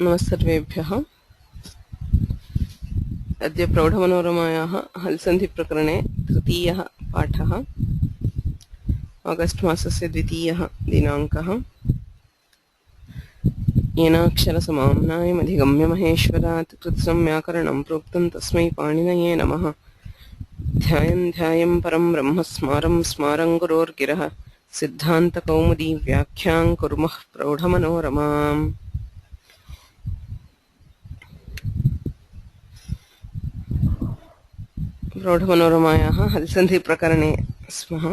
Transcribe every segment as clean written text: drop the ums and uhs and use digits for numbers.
नमस्सर्वेभ्यः। अद्य प्रौढमनोरमायाः हल्सन्धिप्रकरणे तृतीयः पाठः। आगस्ट् मासस्य 2 दिनाङ्कः। येनाक्षरसमाम्नायमधिगम्य महेश्वरात् कृत्स्नं प्रोक्तं तस्मै पाणिनये नमः। ध्यायन् ध्यायं परं ब्रह्म स्मारं स्मारं गुरोर्गिरः सिद्धान्तकौमुदी व्याख्यां कुर्मः प्रौढमनोरमाम्। प्रौढमनोरमायाः हल्सन्धिप्रकरणे स्मः।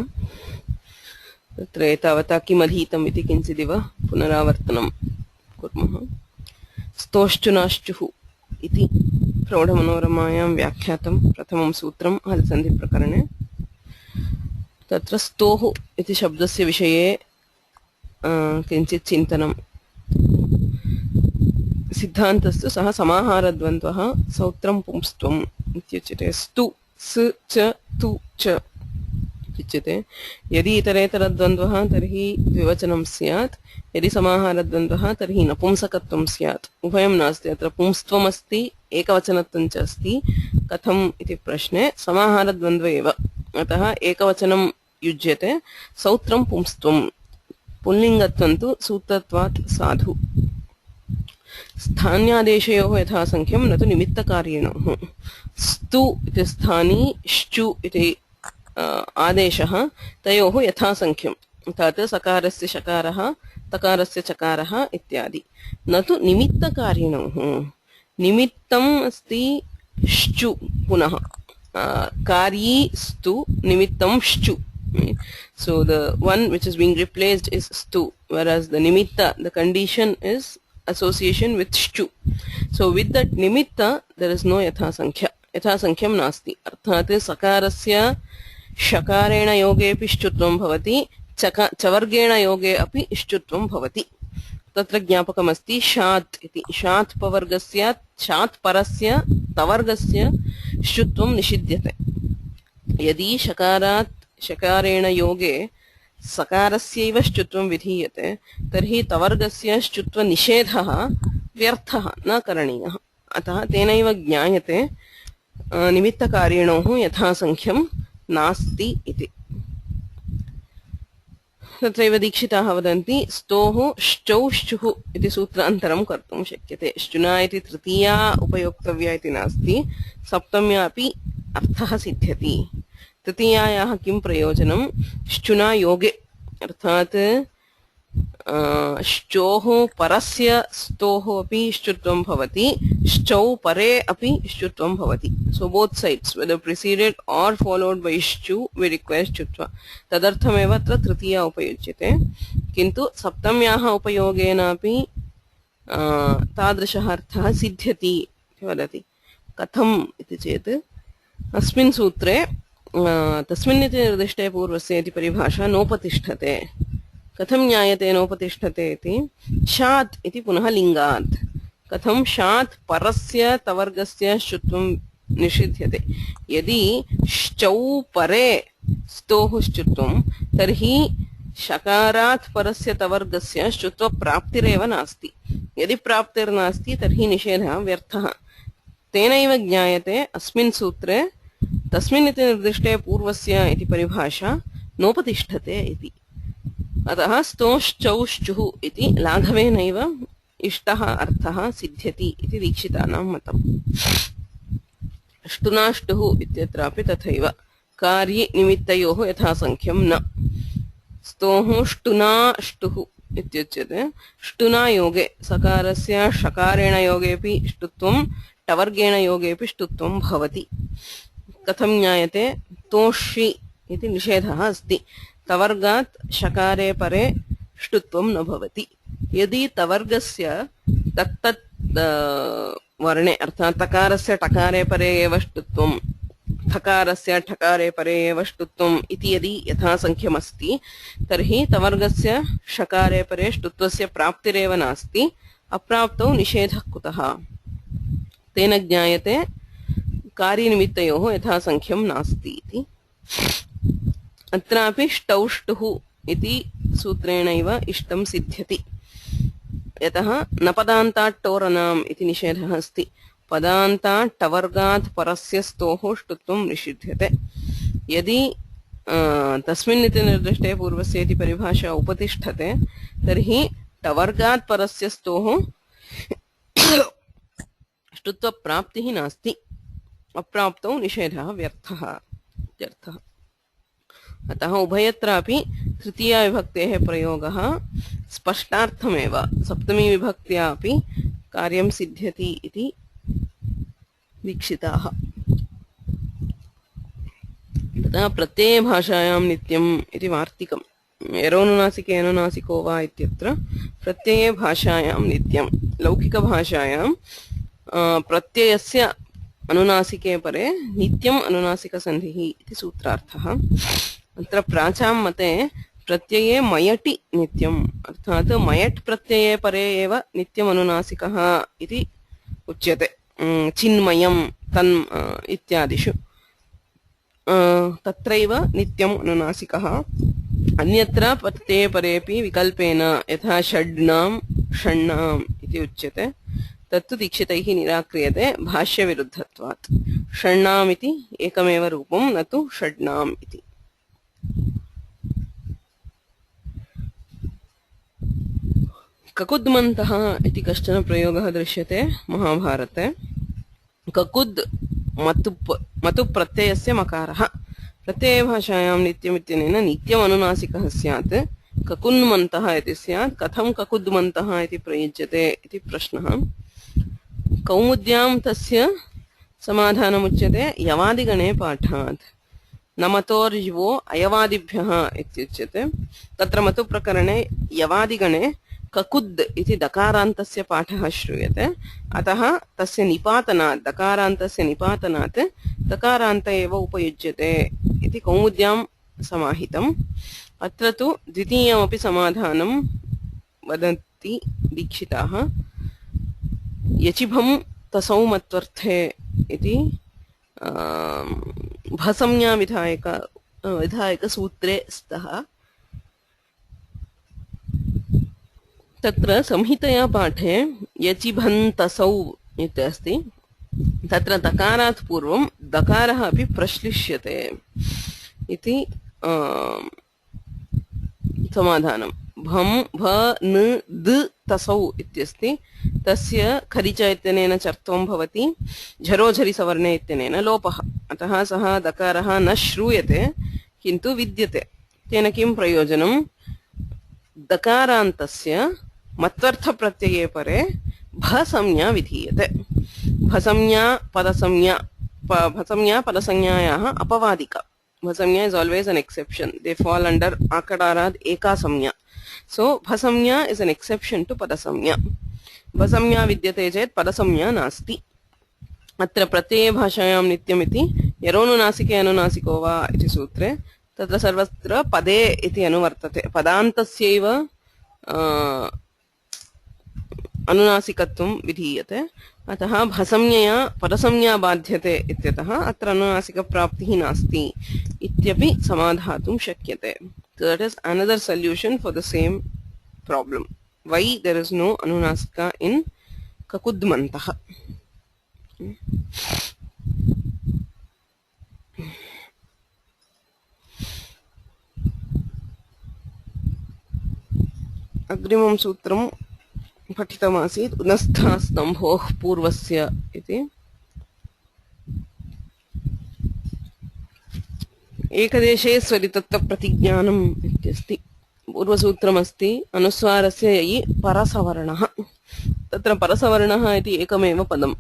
तत्र एतावता किमधीतम् इति किञ्चिदिव पुनरावर्तनं कुर्मः। स्तोश्चुनाश्चुः इति प्रौढमनोरमायां व्याख्यातं प्रथमं सूत्रं हल्सन्धिप्रकरणे। तत्र स्तोः इति शब्दस्य विषये किञ्चित् चिन्तनं। सिद्धान्तस्तु सः समाहारद्वन्द्वः सौत्रं पुंस्त्वम् इत्युच्यते। स्तु स च तु च इत्युच्यते। यदि इतरेतरद्वन्द्वः तर्हि द्विवचनं स्यात्, यदि समाहारद्वन्द्वः तर्हि नपुंसकत्वं स्यात्। उभयं नास्ति, अत्र पुंस्त्वमस्ति एकवचनत्वं च अस्ति। कथम् इति प्रश्ने समाहारद्वन्द्व एव, अतः एकवचनं युज्यते। सौत्रं पुंस्त्वं, पुल्लिङ्गत्वं तु सूत्रत्वात् साधु। स्थान्यादेशयोः यथासङ्ख्यं न तु निमित्तकार्यिणोः। स्तु इति स्थानी, श्चु इति आदेशः, तयोः यथासङ्ख्यम्, अर्थात् सकारस्य शकारः तकारस्य चकारः इत्यादि, न तु निमित्तकार्यिणोः। निमित्तम् अस्ति श्चु, पुनः कार्ये स्तु, निमित्तं श्चु. So the one which is being replaced is stu, whereas the nimitta, the condition is association with shtu. So with that nimitta there is no yathasankhya. Yathasankyam nasti. अर्थात् सकारस्य शकारेण योगे अपि श्चुत्वं भवति, चवर्गेण योगे अपि श्चुत्वं भवति। तत्र ज्ञापकमस्ति शात् इति। शात् पवर्गस्य शात् परस्य तवर्गस्य श्चुत्वं निषिध्यते। यदि शकारात् शकारेण योगे सकारस्यैव श्चुत्वं विधीयते तर्हि तवर्गस्य श्चुत्वनिषेधः व्यर्थः, न करणीयः। अतः तेनैव ज्ञायते निमित्तकार्यिणोः यथासङ्ख्यं नास्ति इति। तत्रैव दीक्षिताः वदन्ति स्तोः श्चौ श्चुः इति सूत्रान्तरं कर्तुं शक्यते। श्चुना इति तृतीया उपयोक्तव्या इति नास्ति, सप्तम्या अपि अर्थः सिद्ध्यति। तृतीयायाः किं प्रयोजनं? श्चुना योगे, अर्थात् श्चोः परस्य स्तोः अपि श्चुत्वं भवति, श्चौ परे अपि श्चुत्वं भवति। So both sides, whether preceded or followed by श्चु, वि रिक्वैर् श्चुत्वा। तदर्थमेव अत्र तृतीया उपयुज्यते। किन्तु सप्तम्याः उपयोगेनापि तादृशः अर्थः सिद्ध्यति इति वदति। कथम् इति चेत् अस्मिन् सूत्रे तस्मिन्निति निर्दिष्टे पूर्वस्य इति परिभाषा नोपतिष्ठते। कथं ज्ञायते नोपतिष्ठते इति? शात् इति पुनः लिङ्गात्। कथं? शात् परस्य तवर्गस्य श्चुत्वं निषिध्यते। यदि श्चौ परे स्तोः श्चुत्वं तर्हि शकारात् परस्य तवर्गस्य श्चुत्वप्राप्तिरेव नास्ति। यदि प्राप्तिर्नास्ति तर्हि निषेधः व्यर्थः। तेनैव ज्ञायते अस्मिन् सूत्रे तस्मिन्निति निर्दिष्टे पूर्वस्य इति परिभाषा नोपतिष्ठते इति। अतः स्तोश्चौश्चुः इति लाघवेनैव इष्टः अर्थः सिद्ध्यति इति दीक्षितानां मतम्। ष्टुनाष्टुः इत्यत्रापि तथैव कार्यनिमित्तयोः यथासङ्ख्यं न। स्तोः ष्टुनाष्टुः इत्युच्यते। ष्टुना योगे सकारस्य शकारेण योगेऽपि ष्टुत्वं, टवर्गेण योगेऽपि ष्टुत्वं भवति। कथं ज्ञायते? तोषि इति निषेधः अस्ति। तवर्गात् शकारे परे ष्टुत्वं न भवति। यदि तवर्गस्य तत्तत् वर्णे, अर्थात् तकारस्य टकारे परे एव ष्टुत्वं, थकारस्य ठकारे परे एव ष्टुत्वम् इति यदि यथासङ्ख्यमस्ति तर्हि तवर्गस्य शकारे परे ष्टुत्वस्य प्राप्तिरेव नास्ति। अप्राप्तौ निषेधः कुतः? तेन ज्ञायते कार्यनिमित्तयोः यथासङ्ख्यं नास्ति इति। अत्रापि ष्टौष्टुः इति सूत्रेणैव इष्टं सिद्ध्यति। यतः न पदान्तात् टोरनाम् इति निषेधः अस्ति. पदान्तात् टवर्गात् परस्य स्तोः ष्टुत्वं निषिध्यते. यदि तस्मिन् इति निर्दिष्टे पूर्वस्य इति परिभाषा उपतिष्ठते तर्हि टवर्गात् परस्य स्तोः ष्टुत्वप्राप्तिः नास्ति. अप्राप्तौ निषेधः व्यर्थः इत्यर्थः. अतः उभयत्रापि तृतीया विभक्तेः प्रयोगः स्पष्टार्थमेव. सप्तमी विभक्त्या अपि कार्यं सिद्ध्यति इति दीक्षिताः. तथा प्रत्यये भाषायां नित्यम् इति वार्तिकम्. यरोनुनासिके अनुनासिको वा इत्यत्र प्रत्यये भाषायां नित्यं. लौकिकभाषायां प्रत्ययस्य अनुनासिके परे नित्यम् अनुनासिकसन्धिः इति सूत्रार्थः. अत्र प्राचां मते प्रत्यये मयटि नित्यम्, अर्थात् मयट् प्रत्यये परे एव नित्यम् अनुनासिकः इति उच्यते. चिन्मयं तन् इत्यादिषु तत्रैव नित्यम् अनुनासिकः. अन्यत्र प्रत्यये परेपि विकल्पेन यथा षड्णां षण्णाम् इति उच्यते. तत्तु दीक्षितैः निराक्रियते भाष्यविरुद्धत्वात्. षण्णाम् इति एकमेव रूपं, न तु षड्णाम् इति. ककुद्मन्तः इति कश्चन प्रयोगः दृश्यते महाभारते. ककुद् मतु प्रत्ययस्य मकारः. प्रत्ययभाषायां नित्यमित्यनेन नित्यम् अनुनासिकः स्यात्. ककुन्मन्तः इति स्यात्. कथं ककुद्मन्तः इति प्रयुज्यते इति प्रश्नः. कौमुद्यां तस्य समाधानमुच्यते यवादिगणे पाठात्. नमतोर्युवो अयवादिभ्यः इत्युच्यते. तत्र मतु प्रकरणे यवादिगणे ककुद् इति दकारान्तस्य पाठः श्रूयते. अतः तस्य निपातनात्, दकारान्तस्य निपातनात् दकारान्त एव उपयुज्यते इति कौमुद्यां समाहितम्. अत्र तु द्वितीयमपि समाधानं वदन्ति दीक्षिताः. यचिभं तसौ मत्वर्थे इति भसंज्ञा विधायकसूत्रे स्तः. तत्र संहितया पाठे यचिभन्तसौ इत्यस्ति. तत्र दकारात् पूर्वं दकारः अपि प्रश्लिष्यते इति समाधानं. भं भ न द तसौ इत्यस्ति. तस्य खरिच इत्यनेन चर्त्वं भवति, झरोझरि सवर्णे इत्यनेन लोपः. अतः सः दकारः न श्रूयते किन्तु विद्यते. तेन किं प्रयोजनं? दकारान्तस्य मत्वर्थप्रत्यये परे भसंज्ञा विधीयते. भसंज्ञा पदसंज्ञायाः अपवादिका. भसंज्ञा is always an exception. They fall under akadarad eka samnya. So bhasamnya is an exception to padasamnya. Bhasamnya vidyate chet padasamnya nasti. अत्र प्रत्यये भाषायां नित्यमिति यरोनुनासिके अनुनासिको वा इति सूत्रे तत्र सर्वत्र पदे इति अनुवर्तते. पदान्तस्यैव अनुनासिकत्वं विधीयते. अतः भसंज्ञया पदसंज्ञा बाध्यते इत्यतः अत्र अनुनासिकप्राप्तिः नास्ति इत्यपि समाधातुं शक्यते. So that is another solution for the same problem. Why there is no anunasika in kakudmantah. अग्रिमं सूत्रं पठितमासीत् उनस्थः स्तम्भोः पूर्वस्य इति. एकदेशे स्वरितत्वप्रतिज्ञानम् इत्यस्ति. पूर्वसूत्रमस्ति अनुस्वारस्य ययि परसवर्णः. तत्र परसवर्णः इति एकमेव पदं.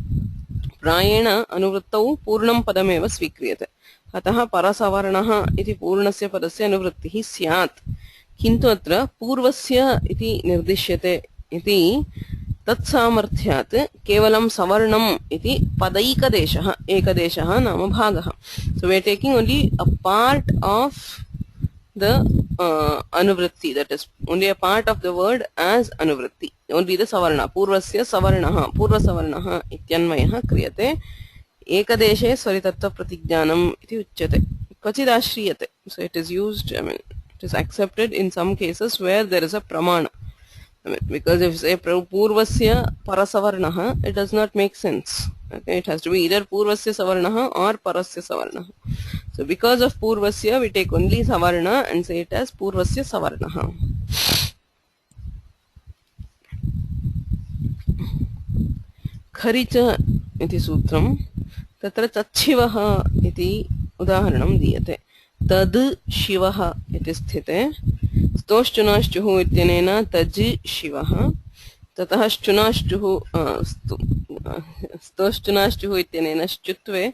प्रायेण अनुवृत्तौ पूर्णं पदमेव स्वीक्रियते. अतः परसवर्णः इति पूर्णस्य पदस्य अनुवृत्तिः स्यात्. किन्तु अत्र पूर्वस्य इति निर्दिश्यते इति तत्सामर्थ्यात् केवलं सवर्णम् इति पदैकदेशः, एकदेशः नाम भागः. So we are taking only a part of the anuvritti, that is only a part of the word as anuvritti, only the savarna. पूर्वस्य सवर्णः, पूर्वसवर्णः इत्यन्वयः क्रियते. एकदेशे स्वरितत्व प्रतिज्ञानम् इति उच्यते. क्वचित् आश्रीयते. So it is used, I mean, it is accepted in some cases where there is a pramana. because if say purvasya parasavarnah, it does not make sense. Okay, it has to be either purvasya savarnah or parasya savarnah. So because of purvasya, we take only savarna and say it as purvasya savarnah. खरिच इति सूत्रं तत्र तच्छिवः इति उदाहरणं दीयते. तद् शिवः इति स्थिते स्तोश्चुनाश्चुः इत्यनेन तज् शिवः, ततः श्चुनाश्चुः स्तोश्चुनाश्चुः इत्यनेन श्चुत्वे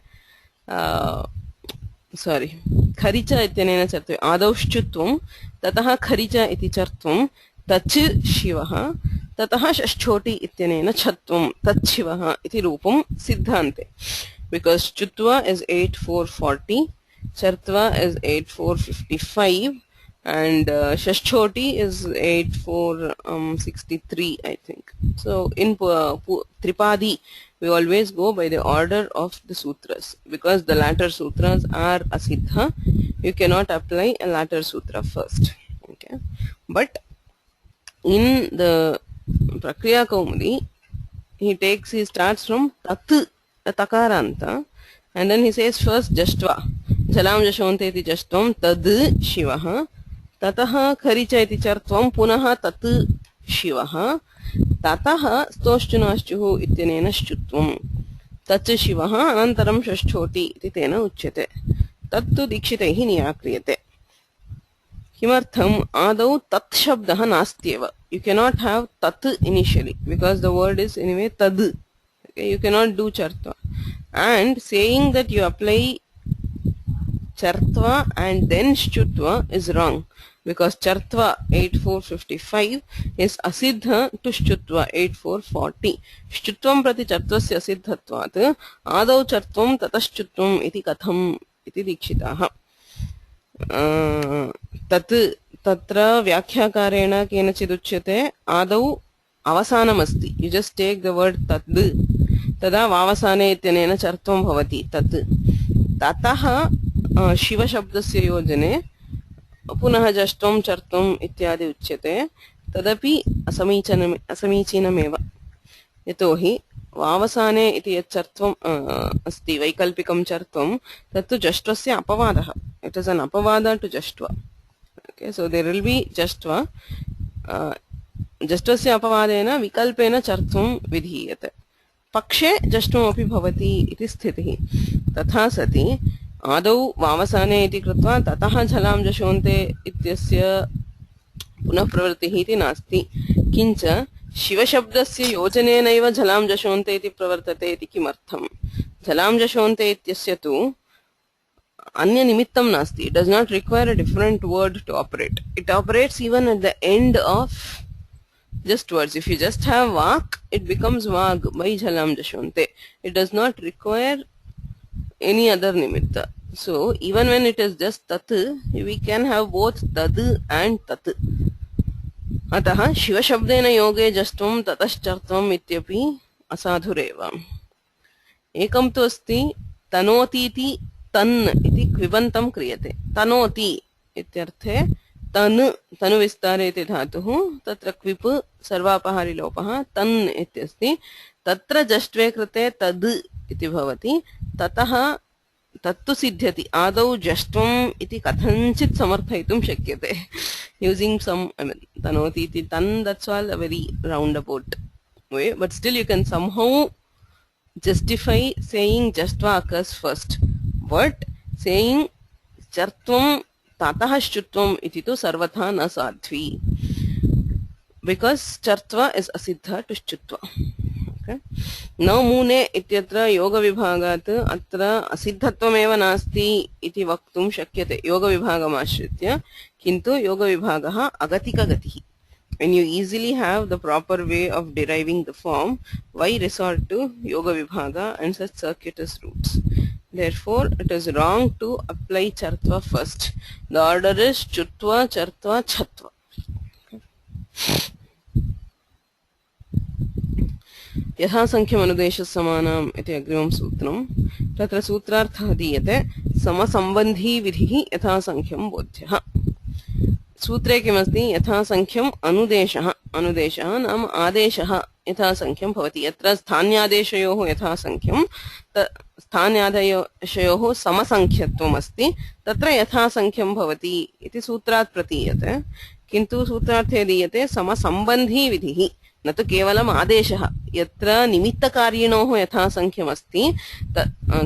खरिच इत्यनेन चर्त्वे आदौ श्चुत्वं ततः खरिच इति चर्त्वं तच् शिवः, ततः षष्ठोटि इत्यनेन छत्वं तच्छिवः इति रूपं सिद्धान्ते. Because chutva is 8,440, chartva is 8,455, and shashchoti is 8,463, I think. So in Tripadi, we always go by the order of the sutras. Because the latter sutras are asiddha, you cannot apply a latter sutra first. Okay, but in the Prakriya Kaumudi, he starts from tat takaranta, and then he says first jashtva jalam jashonte iti jashtvam tad shivaha, tataha kharicha iti chartvam punaha tat shivaha, tataha stoshchunashchuhu ityanena shchutvam tat shivaha anantaram shashchoti iti tena uchyate. Tattu dikshitaihi niyakriyate. Kimartham adau tat shabdah nastyeva. You cannot have tat initially because the word is anyway tad. Okay, you cannot do chartva. And saying that you apply chartva and then shchutva is wrong, because chartva 8,455 is asiddha to shchutva 8,440. Shchutvam prati chartvasya asiddhatvat adau chartvam tataschutvam iti katham iti dikshitaha. तत्र व्याख्याकारेण केनचिदुच्यते आदौ अवसानमस्ति. You just take the word तद्, तदा वावसाने इत्यनेन चर्त्वं भवति तत्. ततः शिवशब्दस्य योजने पुनः जष्ट्वं चर्त्वम् इत्यादि उच्यते. तदपि असमीचीनमेव. यतोहि वावसाने इति यत् चर्त्वम् अस्ति वैकल्पिकं चर्त्वं तत्तु जष्ट्वस्य अपवादः. It is an apavada to jashtva. Okay, so there will be jashtva. Jastvasya apavadena vikalpena chartvam vidhiyate. Pakshe jashtvam api bhavati iti sthitihi. Tatha sati adau vavasane iti krutva tataha jhalam jashonte ityasya punah pravrittihi iti nasti. Kincha शिवशब्दस्य योजनेनैव झलां जशोन्ते इति प्रवर्तते इति किमर्थम्? झलां जशोन्ते इत्यस्य तु अन्य निमित्तं नास्ति. It does not require a different word to operate. It operates even at the end of just words. If you just have vak, it becomes vag by jhalam jashonte. It does not require any other nimitta. So even when it is just tat, we can have both tad and tat. अतः शिवशब्देन योगे जष्ट्वं ततश्चर्त्वम् इत्यपि असाधुरेव. एकं तु अस्ति तनोतीति तन् इति क्विबन्तं क्रियते. तनोति इत्यर्थे तनु विस्तारे इति धातुः, तत्र क्विप् सर्वापहारि लोपः तन् इत्यस्ति. तत्र जष्ट्वे कृते तद् इति भवति. ततः तत्तु सिद्ध्यति. आदौ जष्ट्वम् इति कथञ्चित् समर्थयितुं शक्यते using some, tanoti iti tan, that's all a very roundabout way, but still you can somehow justify saying jashtva occurs first, but saying chartvam tatah shchutvam iti tu sarvatha na sadhvi, because chartva is asiddha to shchutva. Okay. Now mune ityatra yoga vibhagat atra asiddhatvam nasti iti vaktum shakyate yoga vibhagam ashritya, kintu yoga vibhagah agatika gatihi. When you easily have the proper way of deriving the form, why resort to yoga vibhaga and such circuitous routes? Therefore, it is wrong to apply chartva first. The order is chutva, chartva, chatva. Okay. यथा संख्यम अनुदेश समानम इति अग्रिमं सूत्रम तत्र सूत्रार्थः दीयते समसंबंधी विधिः यथा संख्यम बोध्यः. सूत्रे किमस्ति? यथा संख्यम अनुदेशः. अनुदेशः नाम आदेशः यथासङ्ख्यं भवति यत्र स्थान्यादेशयोः यथासङ्ख्यं स्थान्यादेशयोः समसङ्ख्यत्वम् अस्ति तत्र यथासङ्ख्यं भवति इति सूत्रात् प्रतीयते किन्तु सूत्रार्थे दीयते समसम्बन्धी विधिः न तु केवलम् आदेशः यत्र निमित्तकार्यिणोः यथासङ्ख्यमस्ति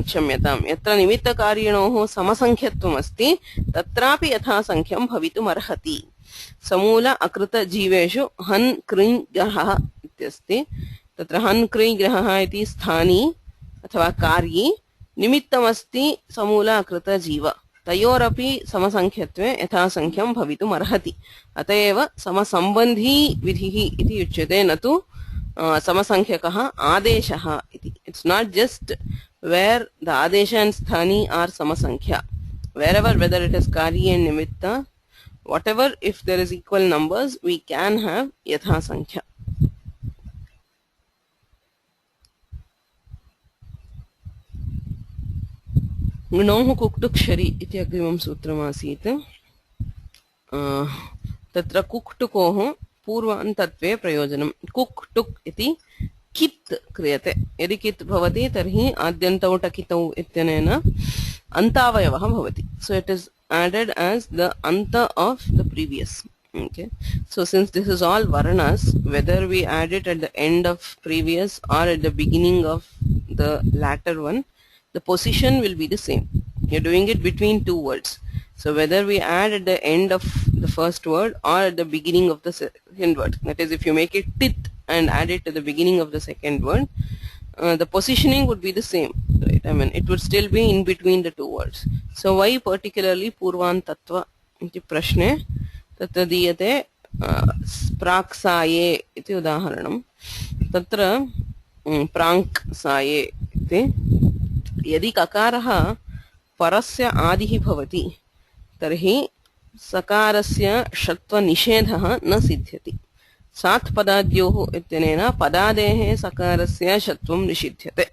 क्षम्यतां यत्र निमित्तकार्यिणोः समसङ्ख्यत्वमस्ति तत्रापि यथासङ्ख्यं भवितुमर्हति समूल अकृत जीवेषु हन् कृञ् ग्रहः इत्यस्ति तत्र हन् कृञ् ग्रहः इति स्थानी अथवा कार्ये निमित्तमस्ति समूल अकृत जीव तयोरपि समसङ्ख्यत्वे यथासङ्ख्यं भवितुमर्हति अत एव समसम्बन्धी विधिः इति उच्यते न तु समसङ्ख्यकः आदेशः इति it's not just where the आदेश एंड स्थानी are समसङ्ख्या wherever whether it is karyi and nimitta whatever if there is equal numbers we can have yatha sankhya गुणोः कुक्टुक्षरि इति अग्रिमं सूत्रमासीत् तत्र कुक्टुकोः पूर्वान्तत्वे प्रयोजनं कुक्टुक् इति कित् क्रियते यदि कित् भवति तर्हि आद्यन्तौ टकितौ इत्यनेन अन्तावयवः भवति so it is added as the anta of the previous okay so since this is all varnas whether we add it at the end of previous or at the beginning of the latter one the position will be the same you're doing it between two words so whether we add at the end of the first word or at the beginning of the second word that is if you make it tit and add it at the beginning of the second word the positioning would be the same right I mean it would still be in between the two words so why particularly purvantatva iti prashne tatra diyate praksaye iti udaharanam tatra prank saye iti यदि ककारः परस्य आदिः भवति तर्हि सकारस्य षत्वनिषेधः न सिद्ध्यति सात् पदाद्योः इत्यनेन पदादेः सकारस्य षत्वं निषिध्यते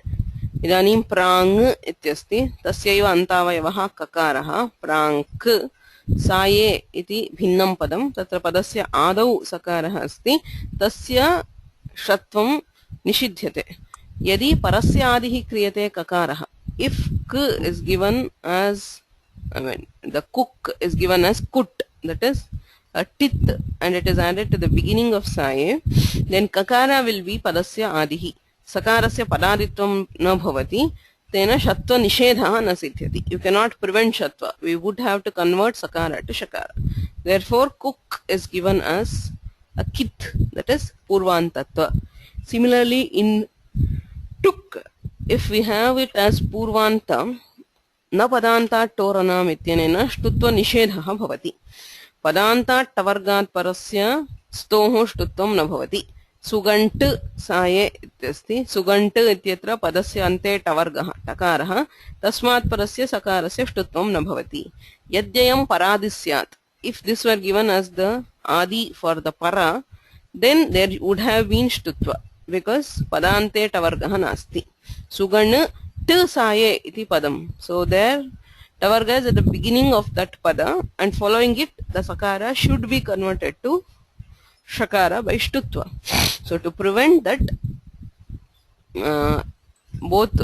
इदानीं प्राङ् इत्यस्ति तस्यैव अन्तावयवः ककारः प्राङ्क् साये इति भिन्नं पदं तत्र पदस्य आदौ सकारः अस्ति तस्य षत्वं निषिध्यते यदि परस्य आदिः क्रियते ककारः if k is given as I mean the cook is given as kut that is a tit and it is added to the beginning of saye then kakara will be padasya adihi sakarasya padaditvam na bhavati tena shatva nishedha na siddhyati you cannot prevent shatva we would have to convert sakara to shakara therefore cook is given as a kit that is purvantatva similarly in tuk if we have it as purvanta na padanta toranam ityanena shtutva nishedha bhavati padanta tavargat parasya stoho shtutvam na bhavati sugant saye ityasti sugant ityatra padasya ante tavargah takarah tasmat parasya sakarasya shtutvam na bhavati yadyayam paradisyat if this were given as the adi for the para then there would have been shtutva because padante tavargah nasti sugan t saye iti padam so there tavarga is at the beginning of that pada and following it the sakara should be converted to shakara by shtutva so to prevent that both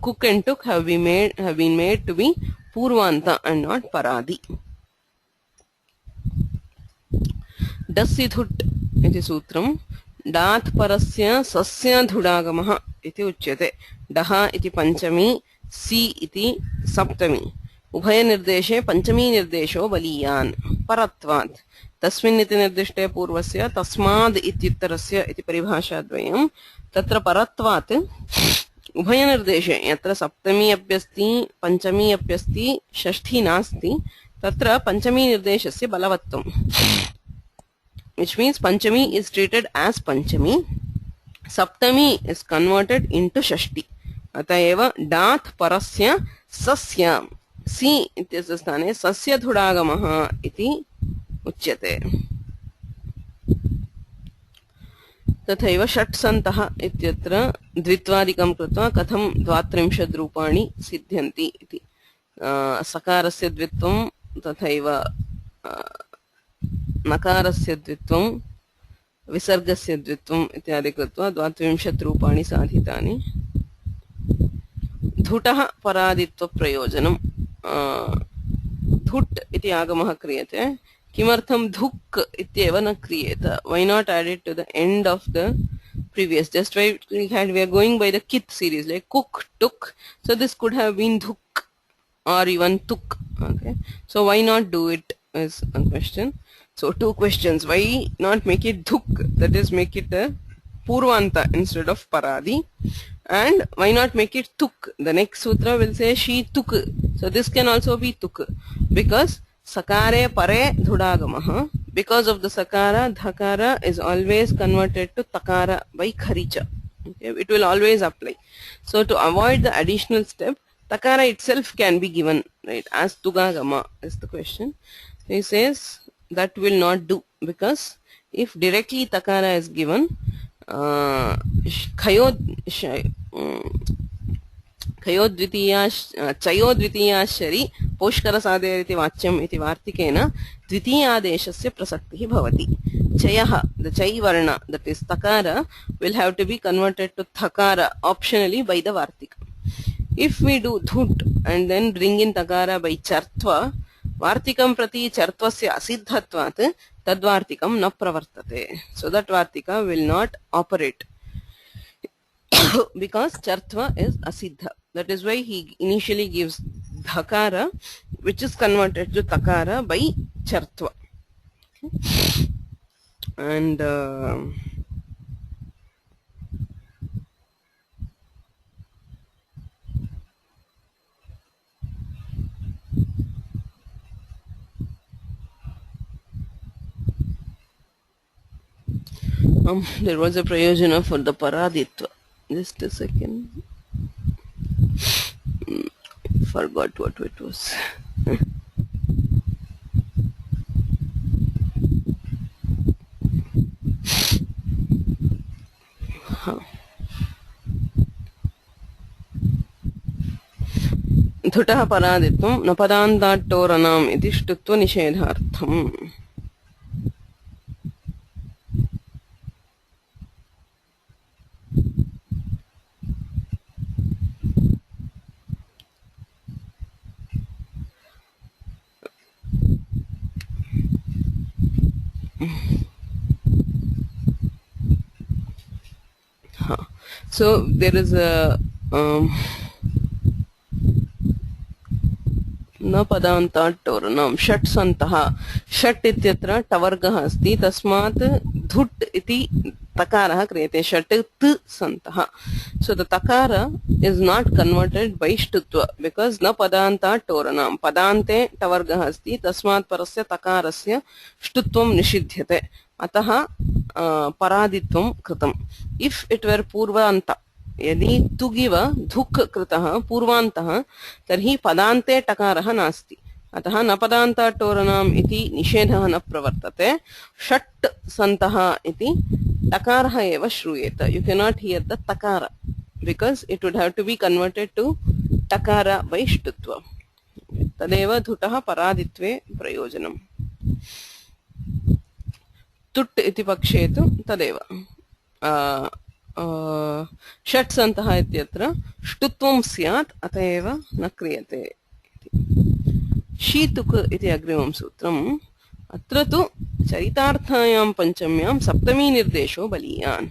cook and tuk have been made to be purvanta and not paradi dasithut iti sutram डात् परस्य सस्य धुडागमः इति उच्यते डः इति पंचमी सी इति सप्तमी उभय निर्देशे पंचमी निर्देशो बलीयान् परत्वात् तस्मिन् इति निर्दिष्टे पूर्वस्य तस्माद् इत्युत्तरस्य इति परिभाषाद्वयं तत्र परत्वात् उभय निर्देशे यत्र सप्तमी अप्यस्ति पंचमी अप्यस्ति षष्ठी नास्ति तत्र पंचमी निर्देशस्य बलवत्वम् which means panchami is treated as panchami saptami is converted into shashti atayeva dat parasya sasya si ityasya sthane sasya dhudagamah iti uchyate तथैव षट्सन्तः इत्यत्र द्वित्वादिकं कृत्वा कथं द्वात्रिंशत् रूपाणि सिद्ध्यन्ति इति सकारस्य द्वित्वं तथैव नकारस्य द्वित्वं विसर्गस्य द्वित्वम् इत्यादि कृत्वा 22 रूपाणि साधितानि. धुटः परादित्वप्रयोजनम्. धुट् इति आगमः क्रियते. किमर्थं धुक् इत्येव न क्रियेत? Why not add it to the end of the previous? Just why we are going by the kith series, like cook, took. So this could have been dhuk or even tuk. Okay, so why not do it is a question. So two questions: why not make it dhuk, that is make it a purvanta instead of paradi, and why not make it tuk? The next sutra will say she tuk, so this can also be tuk, because sakare pare dhudagamaha. Because of the sakara, dhakara is always converted to takara by kharicha. Okay, it will always apply. So to avoid the additional step, takara itself can be given, right, as tugagama is the question. He says that will not do, because if directly takara is given, चयोद्वितीयाश्चरि पोष्करसादेरिति वाच्यम् इति वार्तिकेन द्वितीयादेशस्य प्रसक्तिः भवति. चयः, the chay varna, that is takara, will have to be converted to thakara optionally by the vartika. If we do dhut and then bring in takara by chartva, vartikam prati chartvasya asiddhatvat tadvartikam na pravartate. So that vartika will not operate because chartva is asiddha. That is why he initially gives dhakara, which is converted to takara by chartva. Okay. And there was a prayojana for the paraditva. Just a second. Forgot what it was. धुटः परादित्वं न पदान्ताट्टोरणाम् इति ष्टुत्वनिषेधार्थम्. So there is a न पदान्ताट्टोरणं षट् सन्तः. षट् इत्यत्र टवर्गः अस्ति, तस्मात् धुट् इति तकारः क्रियते. षट् त सन्तः. So the takara is not converted by shtutva because न पदान्ताट्टोरणं. पदान्ते टवर्गः अस्ति, तस्मात् परस्य तकारस्य shtutvam निषिध्यते. अतः परादित्वं कृतम्. If it were पूर्वान्त, यदि तुगिव धुक् कृतः पूर्वान्तः, तर्हि पदान्ते टकारः नास्ति. अतः न पदान्ताट्टोरणाम् इति निषेधः न प्रवर्तते. षट् सन्तः इति टकारः एव श्रूयेत. You cannot hear the takara because it would have to be converted to takara by shtutva. तदेव धुटः परादित्वे प्रयोजनम्. तुट् इति पक्षे तु तदेव षट् सन्तः इत्यत्र ष्टुत्वं स्यात्, अत एव न क्रियते. शीतुक् इति अग्रिमं सूत्रम्. अत्र तु चरितार्थायां पञ्चम्यां सप्तमी निर्देशो बलीयान्.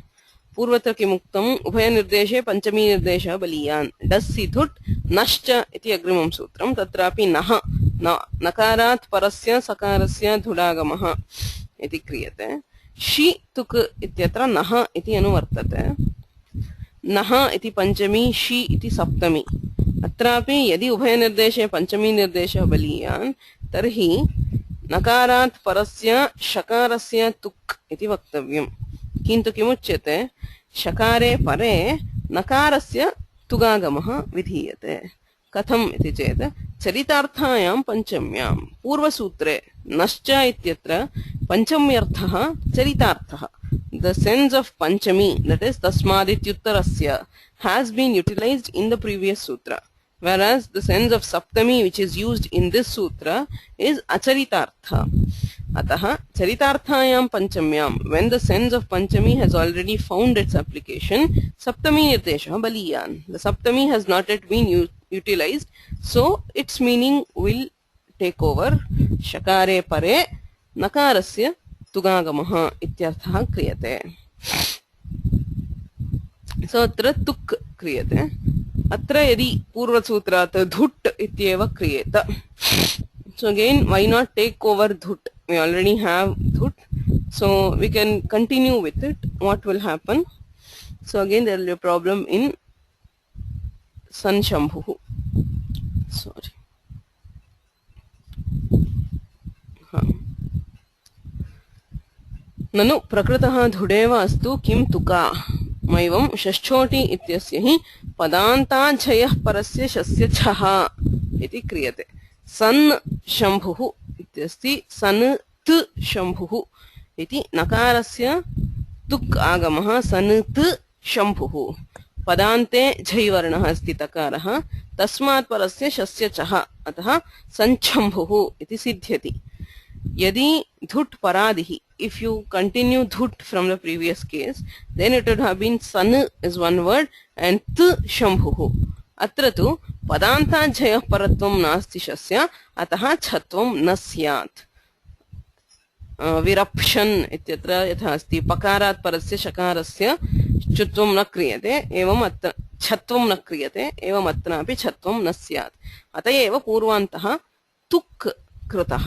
पूर्वत्र किमुक्तम्? उभयनिर्देशे पञ्चमी निर्देशः बलीयान्. डस्सि धुट् नश्च इति अग्रिमं सूत्रम्. तत्रापि नः नकारात् परस्य सकारस्य धुडागमः इति क्रियते. शी तुक् इत्यत्र नः इति अनुवर्तते. नः इति पञ्चमी, शी इति सप्तमी. अत्रापि यदि उभयनिर्देशे पञ्चमी निर्देशः बलीयान् तर्हि नकारात् परस्य शकारस्य तुक् इति वक्तव्यम्. किन्तु किमुच्यते? शकारे परे नकारस्य तुगागमः विधीयते. कथम् इति चेत् चरितार्थायां पञ्चम्यां पूर्वसूत्रे नश्च इत्यत्र पञ्चम्यर्थः चरितार्थः. The sense of panchami, that is tasmadityuttarasya, has been utilized in the previous sutra, whereas the sense of saptami which is used in this sutra is acharitartha. अतः चरितार्थायां पंचम्यां when the sense of panchami has already found its application, saptami nirteshah baliyan. The saptami has not yet been utilized, so its meaning will take over. Shakare pare nakarasya tugagamah ityarthah kriyate. So अत्र तुक् क्रियते. अत्र यदि पूर्वसूत्रात् धुट् इत्येव क्रियेत. So again, why not take over dhut? We already have dhut, so we can continue with it. What will happen? So again, there will be a problem in san shambhu. Sorry. ननु प्रकृतः धुडेव अस्तु किं तुका मैवं षष्ठोटी इत्यस्य हि पदान्ताच्छयः परस्य शस्य छः इति क्रियते. सन् शम्भुः इत्यस्ति सन् त् शम्भुः इति नकारस्य तुक् आगमः सन् त् शम्भुः. पदान्ते झै वर्णः अस्ति तकारः, तस्मात् परस्य शस्य चः, अतः सञ्छम्भुः इति सिद्ध्यति. यदि धुट् परादिः, if you continue dhut from the previous case, then it would have been san is one word and t shambhuhu. अत्र तु पदान्ताच्छयः परत्वं नास्ति शस्य, अतः छत्वं न स्यात्. विरप्शन् इत्यत्र यथा अस्ति पकारात् परस्य शकारस्य चुत्वं न क्रियते, एवम् अत्र छत्वं न क्रियते, एवम् अत्रापि छत्वं न स्यात्. अत एव पूर्वान्तः तुक् कृतः.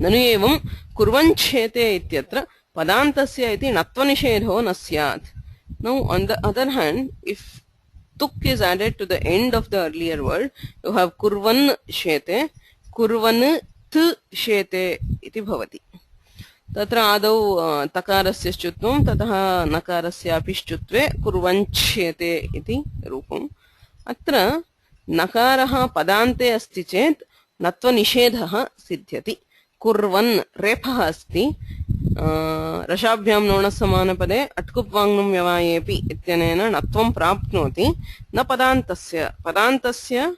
ननु एवं कुर्वञ्छेते इत्यत्र पदान्तस्य इति नत्वनिषेधो न स्यात्. Now on the other hand, if tuk is added to the end of the earlier word, you have kurvan shete, kurvan t shete iti bhavati. तत्र आदौ तकारस्य श्चुत्वं ततः नकारस्यापि श्चुत्वे कुर्वञ्छेते इति रूपम्. अत्र नकारः पदान्ते अस्ति चेत् नत्वनिषेधः सिद्ध्यति. कुर्वन् रेफः अस्ति, रसाभ्यां नोणसमानपदे अट्कुप्वाङ्नुं व्यवायेपि इत्यनेन नत्वं प्राप्नोति, न पदान्तस्य. पदान्तस्य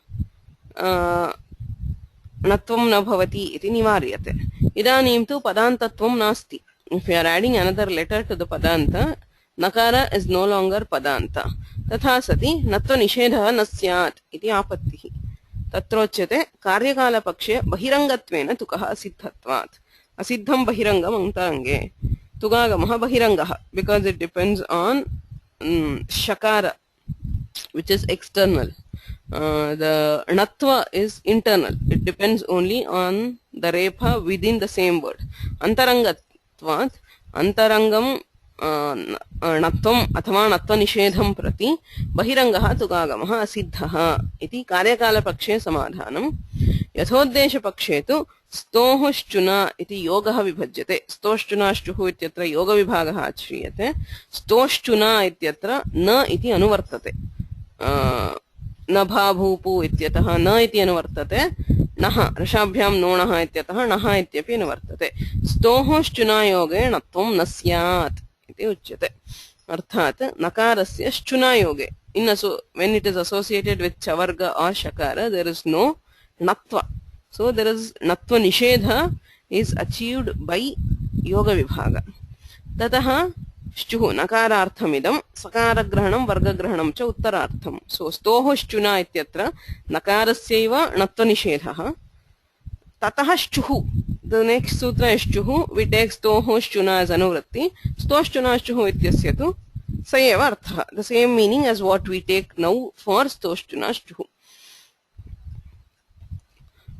नत्वं न भवति इति निवार्यते. इदानीं तु पदान्तत्वं नास्ति. If you are adding another letter to the padanta, nakara is no longer padanta. तथा सति नत्वनिषेधः न स्यात् इति आपत्तिः. तत्रोच्यते कार्यकालपक्षे बहिरङ्गत्वेन तुकः असिद्धत्वात्. असिद्धं बहिरङ्गम् अन्तरङ्गे, तुगागमः बहिरङ्गः, because it depends on shakara which is external. The natva is internal. It depends only on the repha within the same word. Antarangatvat, antarangam natvam अथवा नत्वनिषेधं प्रति बहिरङ्गः तुगागमः असिद्धः इति कार्यकालपक्षे समाधानम्. यथोद्देशपक्षे तु स्तोःश्चुना इति योगः विभज्यते. स्तोश्चुनाश्चुः इत्यत्र योगविभागः आश्रीयते. स्तोश्चुना इत्यत्र न इति अनुवर्तते. न भाभूपु इत्यतः न इति अनुवर्तते. नः रसाभ्यां नोणः इत्यतः नः इत्यपि अनुवर्तते. स्तोःश्चुनायोगे नत्वं न स्यात् इति उच्यते. अर्थात् नकारस्य श्चुनायोगे, when it is associated with chavarga or shakara, there is no natva. So there is natva nishedha is achieved by yoga vibhaga. Tataha श्चुः नकारार्थमिदं सकारग्रहणं वर्गग्रहणं च उत्तरार्थं. सो स्तोः श्चुना इत्यत्र नकारस्यैव नत्वनिषेधः. ततः श्चुः, द नेक्स्ट सूत्र इज श्चुः, वी टेक स्तोः श्चुना एज अनुवृत्ति. स्तोश्चुना श्चुः इत्यस्य तु स एव अर्थः, the same meaning as what we take now for स्तोश्चुना श्चुः.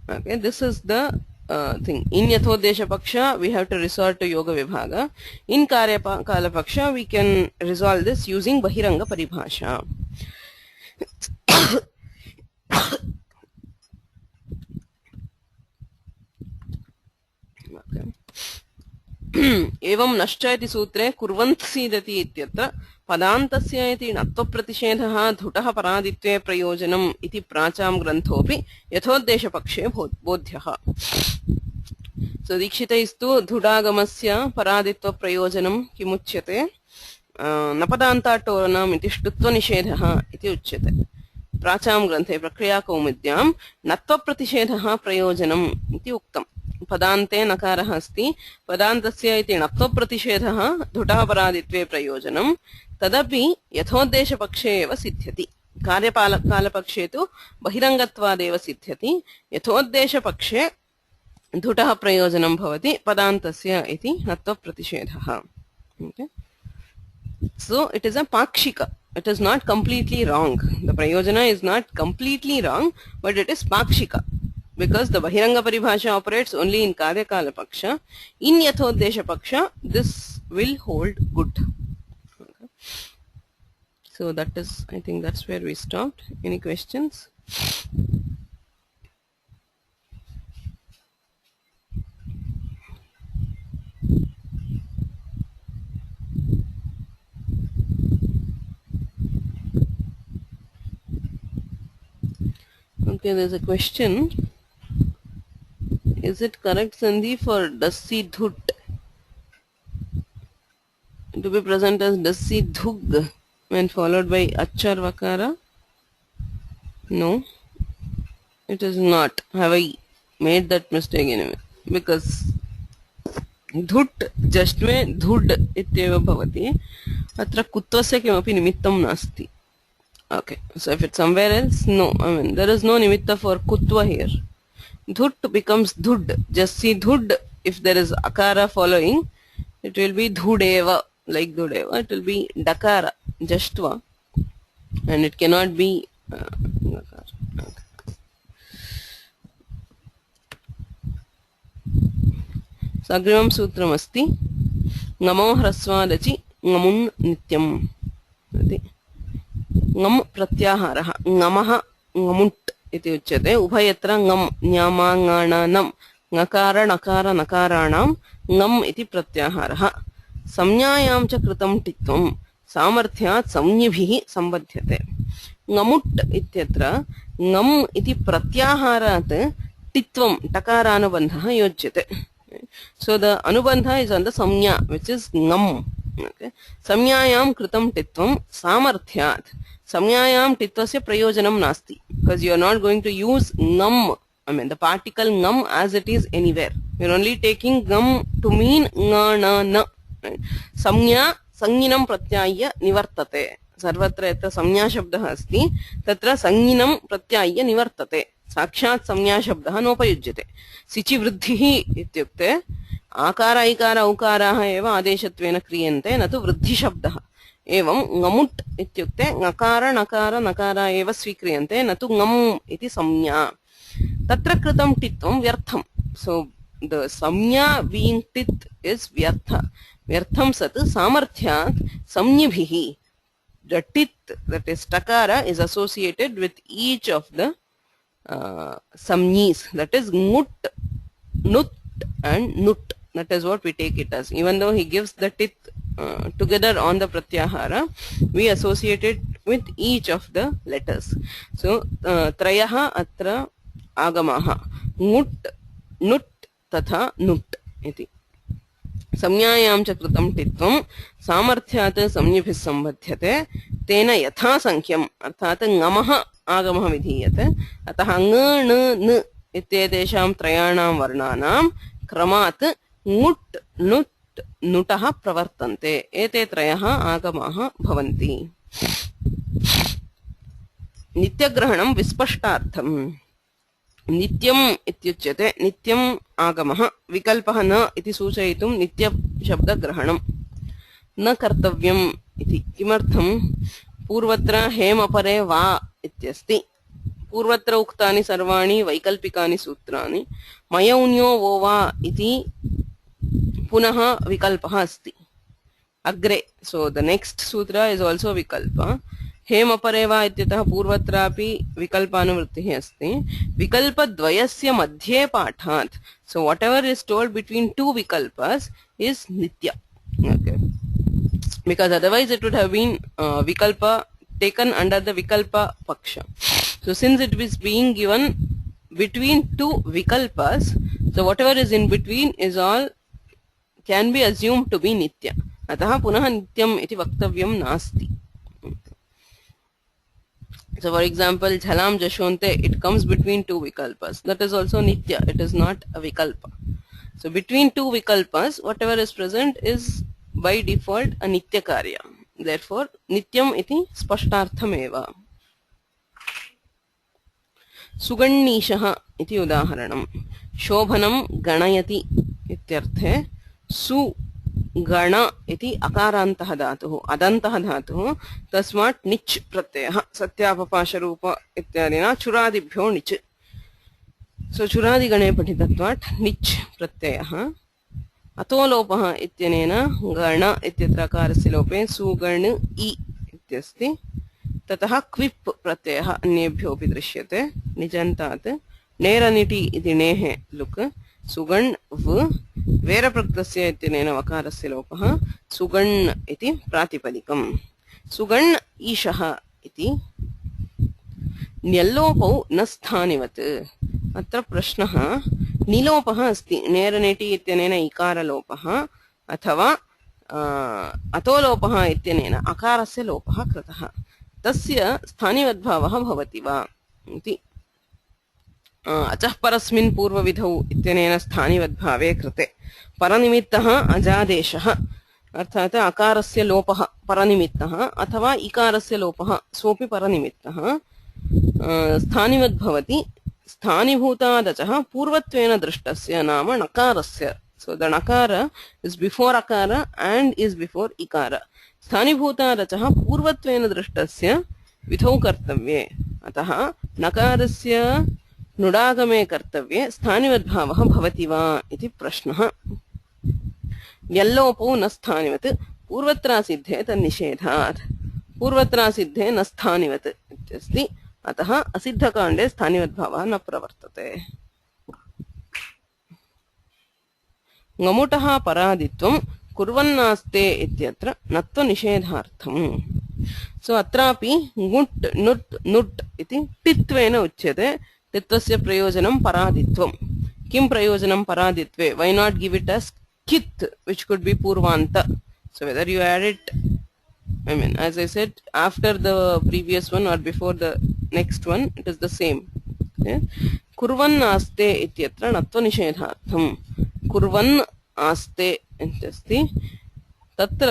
Okay, this is the thing. In yathodesha paksha we have to resort to yoga vibhaga. In karya kala paksha we can resolve this using bahiranga paribhasha. एवं नश्च इति सूत्रे कुर्वन्त् सीदति इत्यत्र पदान्तस्य इति नत्वप्रतिषेधः धुटः परादित्वे प्रयोजनम् इति प्राचां ग्रन्थोऽपि यथोद्देशपक्षे बोध्यः. सो दीक्षितैस्तु धुडागमस्य परादित्वप्रयोजनं किमुच्यते? न पदान्ताट्टोरनम् इति ष्टुत्वनिषेधः इति उच्यते. प्राचां ग्रन्थे प्रक्रियाकौमुद्यां नत्वप्रतिषेधः प्रयोजनम् इति उक्तम्. पदान्ते नकारः अस्ति पदान्तस्य इति णत्वप्रतिषेधः धुटः परादित्वे प्रयोजनं तदपि यथोद्देशपक्षे एव सिद्ध्यति कार्यकालपक्षे तु बहिरङ्गत्वादेव सिद्ध्यति यथोद्देशपक्षे धुटः प्रयोजनं भवति पदान्तस्य इति णत्वप्रतिषेधः okay. So it is a pakshika. It is not completely wrong. The prayojana is not completely wrong, but it is pakshika. Because the Bahiranga Paribhasha operates only in Karyakala Paksha. In Yathodesha Paksha, this will hold good. Okay. So that is, I think that's where we stopped. Any questions? Okay, there's a question. Is it correct, Sandhi, for Dassi Dhut to be present as Dassi Dhug when followed by Achar Vakara? No, it is not. Have I made that mistake anyway? Because Dhut just में Dhud इत्येव भवति अत्र कुत्वस्य किमपि निमित्तं नास्ति. Okay, so if it's somewhere else, no, I mean there is no nimitta for kutva here. Dhut becomes dhud. Just see dhud, if there is akara following, it will be dhudeva, like dhudeva. It will be dakara, jashtva, and it cannot be dakara. Okay. Sagrivam sutram asti, ngamo hrasvadachi ngamun nityam. ngam pratyahara ngamah ngamunt iti uchyate ubhayatra ngam nyama ngana nam ngakara nakara nakaranam ngam iti pratyahara samnyayam cha kritam titvam samarthyat samnyibhih sambadhyate ngamut ityatra ngam iti pratyaharat titvam takaranubandhah yojyate. So the anubandha is on the samnya, which is ngam. Okay. Samnyayam kritam titvam samarthyat. Samnyayam titvasya prayojanam nasti. Because you are not going to use ngam, I mean the particle ngam as it is anywhere. You are only taking ngam to mean nga na na. Right. Samnya sanginam pratyaya nivartate. Sarvatra yatra samnya shabdah asti. Tatra sanginam pratyaya nivartate. Sakshat samnya shabdah nopayujyate. Sichi vruddhihi ityukte आकार इकार औकाराः एव आदेशत्वेन क्रियन्ते न तु वृद्धि शब्दः. एवं ngамut इत्युक्ते ngकार नकार नकारा एव स्वीक्रियन्ते न तु ngam इति संज्ञा. तत्र कृतं टित्वं व्यर्थम्. So the संज्ञा being tit is vyartha. Vyartham sat samarthyat samnyibhihi. The tit, that is takara, is associated with each of the samnyis, that is ngut, nut and nut. That is what we take it as. Even though he gives the tit together on the pratyahara, we associate it with each of the letters. So trayaha atra agamaha ngut nut tatha nut iti. Samnyayam cha kritam titvam samarthyat samnyibhih sambadhyate tena yatha sankhya अर्थात ngamaha आगमः विधीयते. अतः ng n इत्येतेषां त्रयाणां वर्णानां क्रमात् ङुट् नुट् नुटः प्रवर्तन्ते. एते त्रयः आगमाः भवन्ति. नित्यग्रहणं विस्पष्टार्थम्. नित्यम् इत्युच्यते नित्यम् आगमः. विकल्पः न इति सूचयितुं नित्यशब्दग्रहणं न कर्तव्यम् इति. किमर्थं? पूर्वत्र हेमपरे वा इत्यस्ति. पूर्वत्र उक्तानि सर्वाणि वैकल्पिकानि सूत्राणि. मयौन्यो वो वा इति पुनः विकल्पः अस्ति अग्रे. सो द नेक्स्ट सूत्र इज आल्सो विकल्प. हेमपरे वा इत्यतः पूर्वत्रापि विकल्पानुवृत्तिः अस्ति. विकल्पद्वयस्य मध्ये पाठात्. So whatever is told between two विकल्पस इज नित्य. Okay. Because otherwise it would have been vikalpa taken under the vikalpa paksha. So since it is being given between two vikalpas, so whatever is in between is all can be assumed to be nitya. Ataha punaha nityam iti vaktavyam nasti. So for example, jhalam jashonte, it comes between two vikalpas. That is also nitya. It is not a vikalpa. So between two vikalpas, whatever is present is by default a nitya karya. Therefore, nityam iti spashtartham eva. Sugannishah iti udaharanam. Shobhanam ganayati ityarthe su गण इति अकारान्तः धातुः अदन्तः धातुः तस्मात् निच् प्रत्ययः सत्यापपाशरूप इत्यादिना चुरादिभ्यो निच् सो चुरादिगणे पठितत्वात् निच् प्रत्ययः अतो लोपः इत्यनेन गण इत्यत्र अकारस्य लोपे सुगण इ इत्यस्ति ततः क्विप् प्रत्ययः अन्येभ्योऽपि दृश्यते निजन्तात् नेरनिटि इति नेः लुक् सुगण् व वेरप्रकृतस्य इत्यनेन वकारस्य लोपः सुगण् इति प्रातिपदिकम् सुगण् ईशः इति न्यल्लोपौ न स्थानिवत् अत्र प्रश्नः निलोपः अस्ति नेरनेटि इत्यनेन इकारलोपः अथवा अतोलोपः इत्यनेन अकारस्य लोपः कृतः तस्य स्थानिवद्भावः भवति वा इति अचः परस्मिन् पूर्वविधौ इत्यनेन स्थानिवद्भावे कृते परनिमित्तः अजादेशः अर्थात् अकारस्य लोपः परनिमित्तः अथवा इकारस्य लोपः सोऽपि परनिमित्तः स्थानिवद्भवति स्थानिभूतादचः पूर्वत्वेन दृष्टस्य नाम नकारस्य so the nakara is before akara and is before ikara स्थानिभूतादचः पूर्वत्वेन दृष्टस्य विधौ कर्तव्ये अतः नकारस्य नुडागमे कर्तव्ये स्थानिवद्भावः भवति वा इति प्रश्नः यल्लोपौ न स्थानिवत् पूर्वत्रासिद्धे तन्निषेधात् पूर्वत्रासिद्धे न स्थानिवत् इत्यस्ति अतः असिद्धकाण्डे स्थानिवद्भावः न प्रवर्तते ङमुटः परादित्वं कुर्वन्नास्ते इत्यत्र नत्वनिषेधार्थम् सो अत्रापि ङुट् नुट् नुट् इति टित्वेन उच्यते टित्वस्य प्रयोजनं परादित्वं किं प्रयोजनं परादित्वे why not give it as kit which could be purvanta so whether you add it I mean as I said after the previous one or before the next one it is the same okay? kurvan aste ityatra natva nishedhartham kurvan aste इत्यस्ति तत्र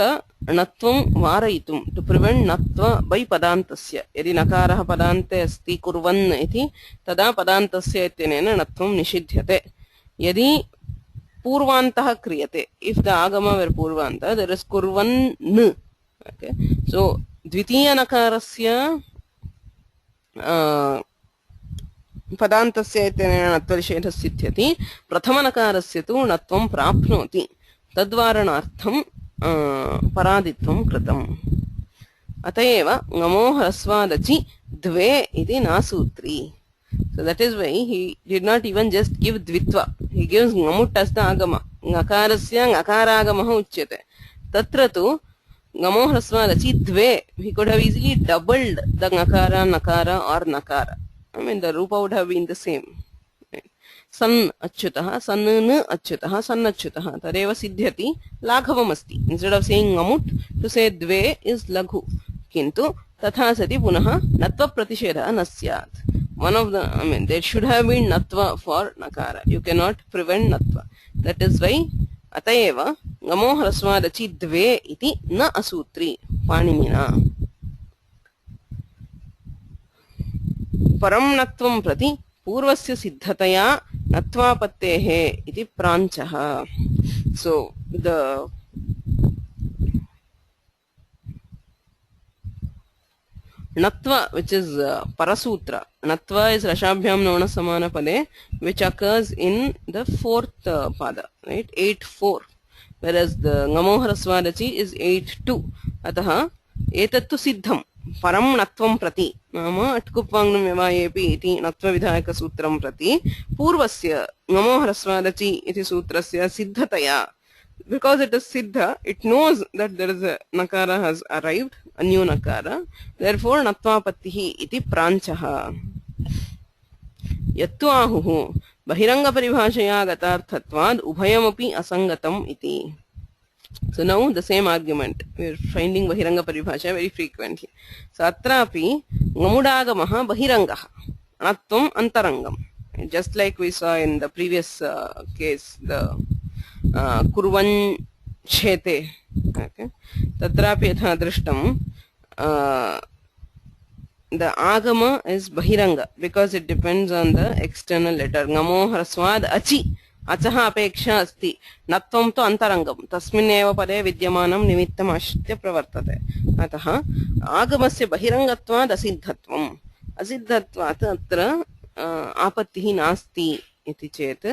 नत्वं वारयितुं to prevent natva by padantस्य यदि नकारः पदान्ते अस्ति कुर्वन् इति तदा पदान्तस्य इत्यनेन नत्वं निषिध्यते यदि पूर्वान्तः क्रियते if the agama were पूर्वान्त there is kurvan okay so द्वितीय नकारस्य पदान्तस्य इत्यनेन नत्वनिषेधः सिद्ध्यति प्रथम नकारस्य तु नत्वं प्राप्नोति तद्वारणार्थं परादित्वं कृतम् अतएव ङमो ह्रस्वादचि द्वे इति नासूत्री so that is why he did not even just give dvitva he gives ङमुट् as the agama ङकारस्य ङकारागमः उच्यते तत्र तु ङमो ह्रस्वादचि द्वे he could have easily doubled the ङकार nakara or nakara I mean the rupa would have been the same सन अच्युतः सन्न अच्युतः सन् अच्युतः तदेव सिद्ध्यति लाघवमस्ति instead of saying ङमुट् to say द्वे is लघु किन्तु तथा सति पुनः नत्व प्रतिषेधः न स्यात् one of the I mean there should have been natva for nakara you cannot prevent natva that is why अतएव ङमो ह्रस्वादचि द्वे इति न असूत्री पाणिनिना परं नत्वं प्रति पूर्वस्य सिद्धतया नत्वापत्तेः इति प्राञ्चः so the natva which is parasutra natva is rashabhyam nona samana pade which occurs in the fourth pada right 8-4 whereas the ङमो ह्रस्वादचि is 8-2 अतः एतत्तु सिद्धं परं नत्वं प्रति नाम अट्कुप्वाङ्गं व्यवायेपि इति नत्वविधायकसूत्रं प्रति पूर्वस्य ङमो ह्रस्वादचि इति सूत्रस्य सिद्धतया because it is siddha it knows that there is a nakara has arrived a new nakara therefore natvapattihi iti pranchaha yattu ahuhu bahiranga paribhashaya gatarthatvad ubhayamapi asangatam iti so now the same argument we are finding bahiranga paribhasha very frequently so atrapi ङमुडागमः bahirangah anatvam antarangam just like we saw in the previous case the कुर्वन् चेते तत्रापि यथा दृष्टं the agama is bahiranga because it depends on the external letter. Ngamo hraswad achi achaha apeksha asti natvam tu antarangam tasminneva pade vidyamanam nimittam ashtya pravartate. Ataha agamasya bahirangatvad asiddhatvam asiddhatvat atra आपत्तिः नास्ति इति चेत्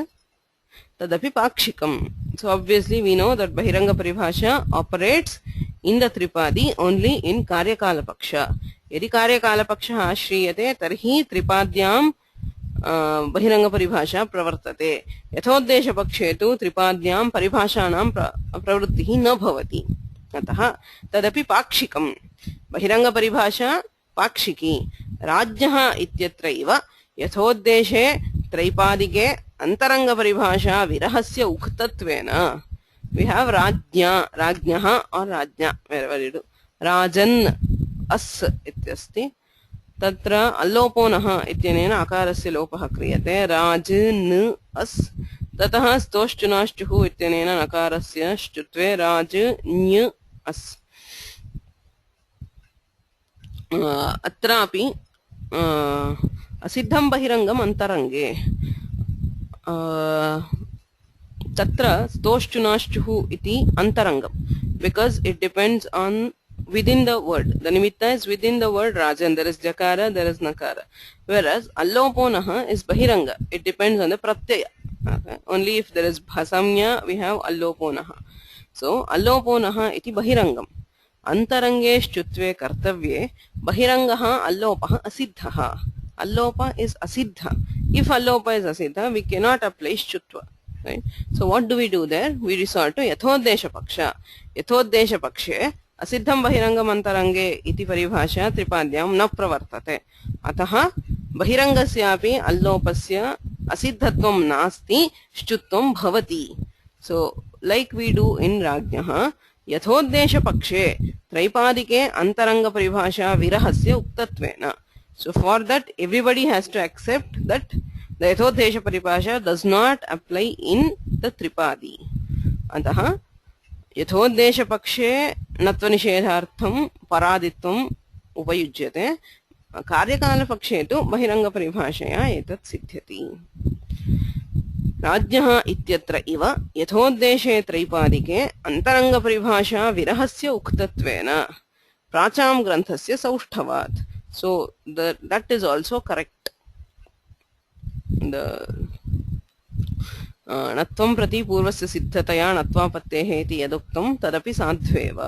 तदपि पाक्षिकम्. So obviously we know that bahiranga paribhasha operates in the tripadi only in karyakala paksha. यदि कार्यकाल पक्षः आश्रीयते तर्हि त्रिपाद्यां बहिरंग परिभाषा प्रवर्तते. यथोद्देश पक्षे तु त्रिपाद्यां परिभाषाणां प्रवृत्तिः न भवति. अतः तदपि पाक्षिकं. बहिरंग परिभाषा पाक्षिकी. राज्ञः इत्यत्रैव यथोद्देशे त्रैपादिके अंतरंग परिभाषा विरहस्य उक्तत्वेन we have राज्ञः और राज्ञा wherever you do. राजन् अस् इत्यस्ति. तत्र अल्लोपो नः इत्यनेन अकारस्य लोपः क्रियते. राजन् अस्. ततः स्तोश्चुनाश्चुः इत्यनेन नकारस्य श्चुत्वे राजन्य अस्. अत्रापि असिद्धं बहिरंगम् अंतरंगे. तत्र स्तोश्चुनाश्चुः इति अंतरंगम् because it depends on within the word. The nimitta is within the word rajan. There is jakara, there is nakara. Whereas alloponaha is bahiranga. It depends on the pratyaya. Okay. Only if there is bhasamya we have alloponaha. So alloponaha iti bahirangam. Antarange shchutve kartavye bahirangaha allopaha asiddhaha. Allopa is asiddha. If allopa is asiddha, we cannot apply shchutva. Right? So what do we do there? We resort to yathodesha paksha. Yathodesha pakshe असिद्धं बहिरंगम् अंतरंगे इति परिभाषा त्रिपाद्यां न प्रवर्तते. अतः बहिरंगस्यापि अल्लोपस्य असिद्धत्वं नास्ति, श्चुत्वं भवति. So like we do in राज्ञः यथोद्देश पक्षे त्रैपादिके अंतरंग परिभाषा विरहस्य उक्तत्वेन. So for that everybody has to accept that the यथोद्देश परिभाषा does not apply in the त्रिपादी. अतः यथोद्देश पक्षे नत्वनिषेधार्थं परादित्वम् उपयुज्यते. कार्यकाल पक्षे तु बहिरंग परिभाषया एतत् सिद्ध्यति. राज्ञः इत्यत्र इव यथोद्देशे त्रैपादिके अंतरंग परिभाषा विरहस्य उक्तत्वेन प्राचां ग्रन्थस्य सौष्ठवात्. सो that is also correct. नत्वं प्रति पूर्वस्य सिद्धतया नत्वापत्तेः इति यदुक्तं तदपि साध्वेव.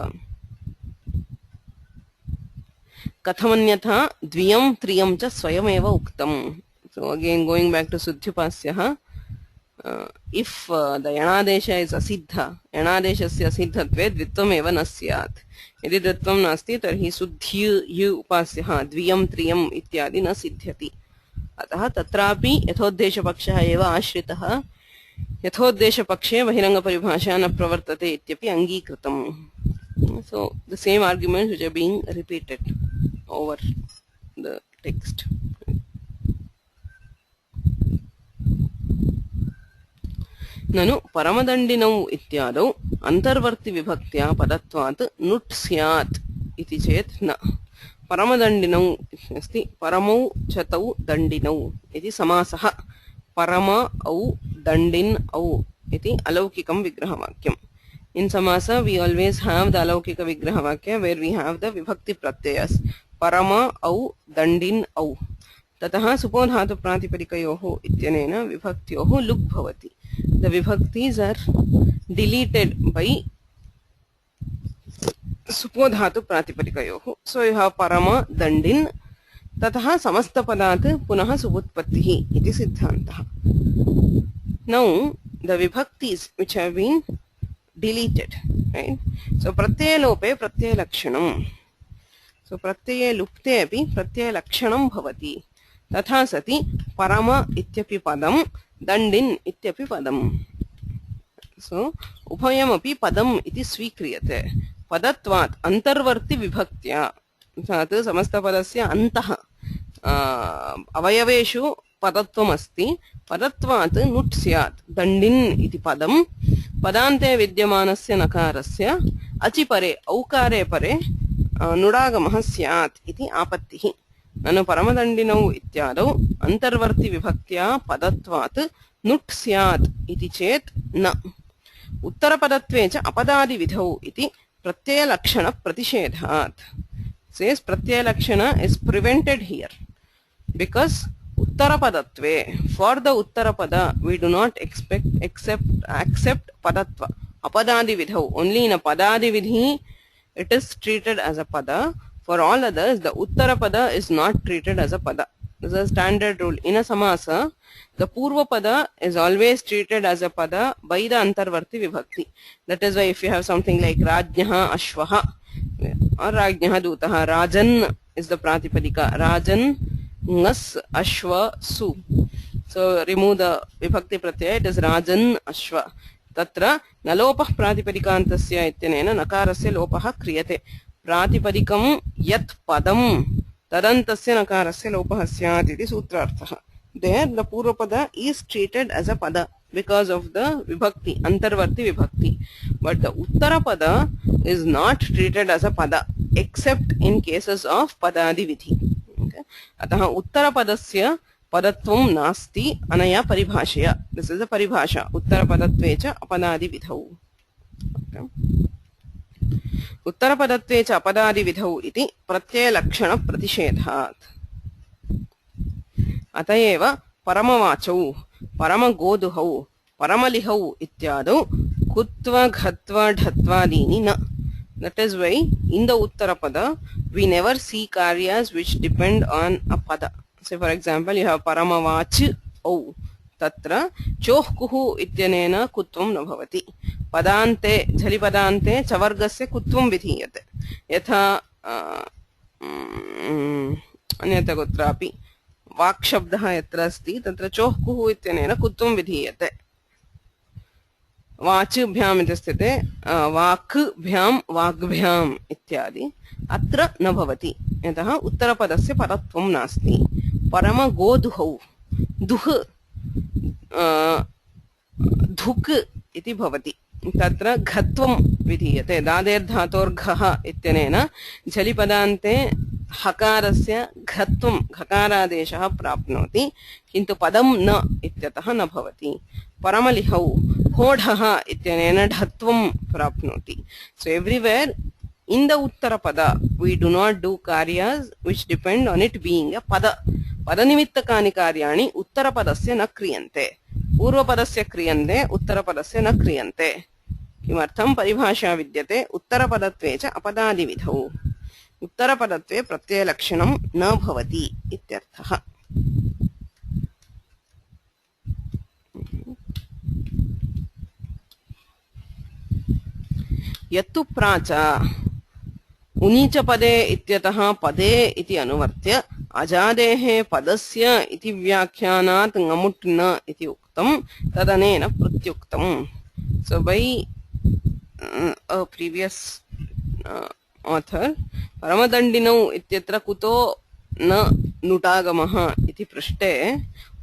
कथमन्यथा द्वियं त्रियं च स्वयमेव उक्तम्. So again going back to Suddhyupasyah, if the यणादेश is असिद्ध, यणादेशस्य असिद्धत्वे द्वित्वमेव न स्यात्. यदि द्वित्वं नास्ति तर्हि सुद्ध्यु उपास्यः द्वियं त्रियम् इत्यादि न सिद्ध्यति. अतः तत्रापि यथोद्देशपक्षः एव आश्रितः. यथोद्देश पक्षे बहिरंग परिभाषा न प्रवर्तते इत्यपि अंगीकृतम्. So the same arguments which are being repeated over the text. ननु परमदण्डिनौ इत्यादौ अंतर्वर्ति विभक्त्या पदत्वात् नुट् स्यात् इति चेत् न. परमदण्डिनौ अस्ति. परमौ च तौ दण्डिनौ इति समासः. परम औ दण्डिन् औ इति अलौकिकं विग्रहवाक्यम्. In samasa we always have the alaukika vigraha vakya where we have the vibhakti pratyayas. Parama au dandin au. Tataha supodhatu pratipadikayoho ityanena vibhaktyoho luk bhavati. The vibhaktis are deleted by supodhatu pratipadikayoho. So you have parama dandin. ततः समस्त पदात् पुनः सुबुत्पत्तिः इति सिद्धान्तः. Now the vibhaktis which have been deleted, right? So pratyaya lope pratyaya lakshanam. So pratyaya lupte api pratyaya lakshanam bhavati. Tatha sati parama ityapi padam dandin ityapi padam. So upayam api padam iti svikriyate. Padatvat antarvarti vibhaktya. समस्त पदस्य अन्तः अवयवेषु पदत्वमस्ति पदत्वात् नुट् स्यात् दण्डिन् इति पदं पदान्ते विद्यमानस्य नकारस्य अचिपरे औकारे परे नुडागमः स्यात् इति आपत्तिः ननु परमदण्डिनौ इत्यादौ अन्तर्वर्ति विभक्त्या पदत्वात् नुट् स्यात् इति चेत् न उत्तरपदत्वे च अपदादिविधौ इति प्रत्ययलक्षणप्रतिषेधात् says pratyalakshana is prevented here because uttarapadatve for the uttarapada we do not accept padatva apadadi vidhau only in a padadi vidhi it is treated as a pada for all others the uttarapada is not treated as a pada this is a standard rule in a samasa the purva pada is always treated as a pada by the antarvarti vibhakti that is why if you have something like rajnah ashvaha or rajnah dutah rajan is the pratipadika rajan ngas ashva su so remove the vibhakti pratyaya it is rajan ashva tatra nalopah pratipadikantasya ityanena nakarasya lopah kriyate pratipadikam yat padam tadantasya nakarasya lopah syat iti sutrarthah there the purva pada is treated as a pada because of the vibhakti antarvarti vibhakti but the uttara pada is not treated as a pada except in cases of padadi vidhi okay atah uttara padasya padatvam nasti anaya paribhashaya this is a paribhasha uttara padatve cha apadadi vidhau okay uttara padatve cha apadadi vidhau iti pratyaya lakshana pratishedhat अतएव परमवाचौ परमगोदुहौ परमलिहौ इत्यादौ कुत्व घत्व ढत्वादीनि न that is why in the uttara pada we never see karyas which depend on a pada say for example you have paramavach au tatra chohkuhu ityanena kutvam न भवति पदान्ते झलि पदान्ते चवर्गस्य कुत्वं विधीयते यथा अन्यत्र कुत्रापि वाक् शब्दः यत्र अस्ति तत्र चोह्कुः इत्यनेन कुत्वं विधीयते वाच्भ्याम् इति स्थिते वाक्भ्यां वाग्भ्याम् इत्यादि अत्र न भवति यतः उत्तरपदस्य परत्वं नास्ति परमगोदुहौ दुह् धुक् इति भवति तत्र घत्वं विधीयते दादेर्धातोर्घः इत्यनेन झलिपदान्ते हकारस्य घत्वं घकारादेशः प्राप्नोति किन्तु पदं न इत्यतः न भवति परमलिहौ होढः इत्यनेन ढत्वं प्राप्नोति so everywhere in the uttara pada we do not do karyas which depend on it being a pada padanimittakani karyani uttara padasya na kriyante पूर्व पदस्य क्रियन्ते उत्तर पदस्य न क्रियन्ते किमर्थं परिभाषा विद्यते उत्तर पदत्वे च अपदादि विधौ उत्तर पदत्वे प्रत्यय लक्षणं न भवति इत्यर्थः यत्तु प्राच उनीच पदे इत्यतः पदे इति अनुवर्त्य अजादेः पदस्य इति व्याख्यानात् ngमुट् न इति उक्तं तदनेन प्रत्युक्तं so by a previous author परमदण्डिनौ इत्यत्र कुतो न नुटागमः इति पृष्टे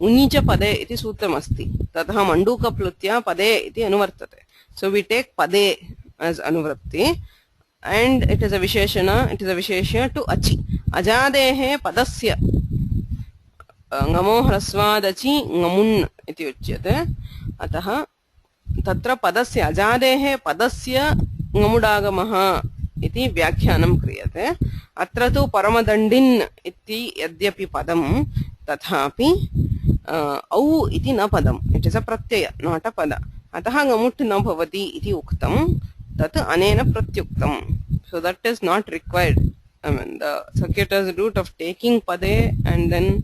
उनीच पदे इति सूत्रमस्ति ततः मण्डूकप्लुत्या पदे इति अनुवर्तते so we take पदे as अनुवृत्ति and it is a visheshya to achi ajadehe padasya ngamo hrasvadachi ngamun iti uchyate atah tatra padasya ajadehe padasya ngamudagamah iti vyakhyanam kriyate atra tu paramadandin iti yadyapi padam tathapi au iti na padam it is a pratyaya not a pada atah ngamut na bhavati iti uktam tat anena pratyuktam so that is not required I mean the circuitous route of taking pade and then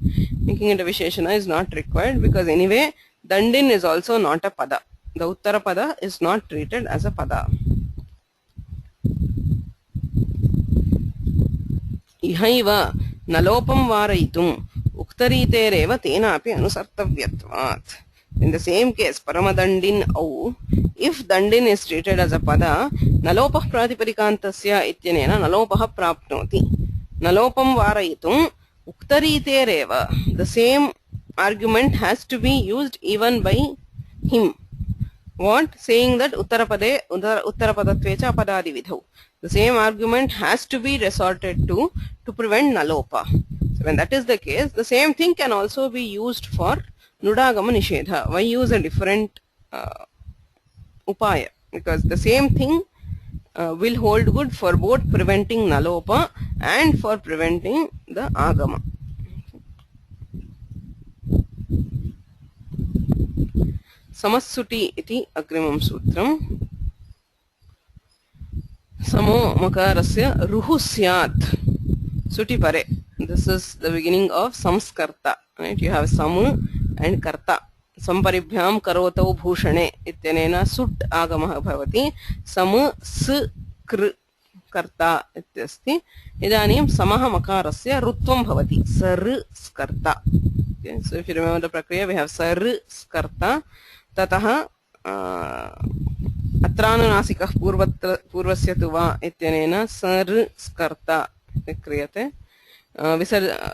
making it a visheshana is not required because anyway dandin is also not a pada the uttara pada is not treated as a pada ihaiva nalopam varayitum uktaritereva tenapi anusartavyatvat in the same case paramadandin au if dandin is treated as a pada nalopah pratipadikantasya ityanena nalopah prapnoti nalopam varayitum uktaritereva the same argument has to be used even by him. What? Saying that uttarapadatve cha apadadi vidhau. The same argument has to be resorted to prevent nalopa. So when that is the case, the same thing can also be used for nudagama nishedha. Why use a different upaya? Because the same thing will hold good for both preventing nalopa and for preventing the agama. Samassuti iti agrimam sutram. Samo makarasya ruhu syat. Suti pare. This is the beginning of samskarta. Right? You have samu and karta. Samparibhyam karotau bhushane ityanena sut agamah bhavati. Samu s kr karta ityasti. Idanim samaha makarasya rutvam bhavati. Sar skarta. Okay. So if you remember the prakriya, we have sar skarta. Tataha अत्रानुनासिकः पूर्वस्य तु वा इत्यनेन sir स्कर्ता क्रियते.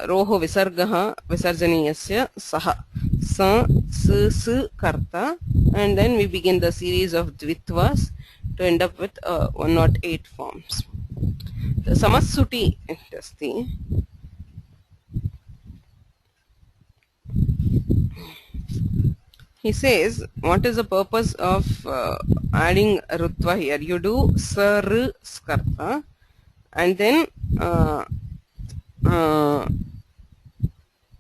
रोः विसर्गः विसर्जनीयस्य सः स कर्ता, and then we begin the series of dvitvas to end up with 108 forms. Samassuti अस्ति. He says, what is the purpose of adding rutva here? You do sar skarta and then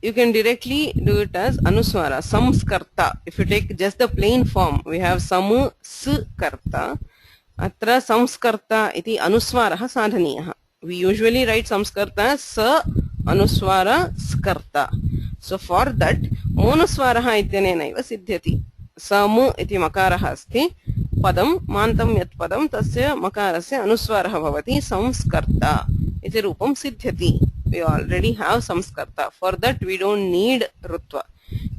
you can directly do it as anuswara, samskarta. If you take just the plain form, we have samu skarta. Atra samskarta iti anuswaraha sadhaniyah. We usually write samskarta as sa anuswara skarta. So for that, monuswaraha ityanenaiva siddhyati. Samu iti makaraha asti. Padam mantam yat padam tasya makarasya anuswaraha bhavati samskarta iti rupam siddhyati. We already have samskarta. For that we don't need rutva.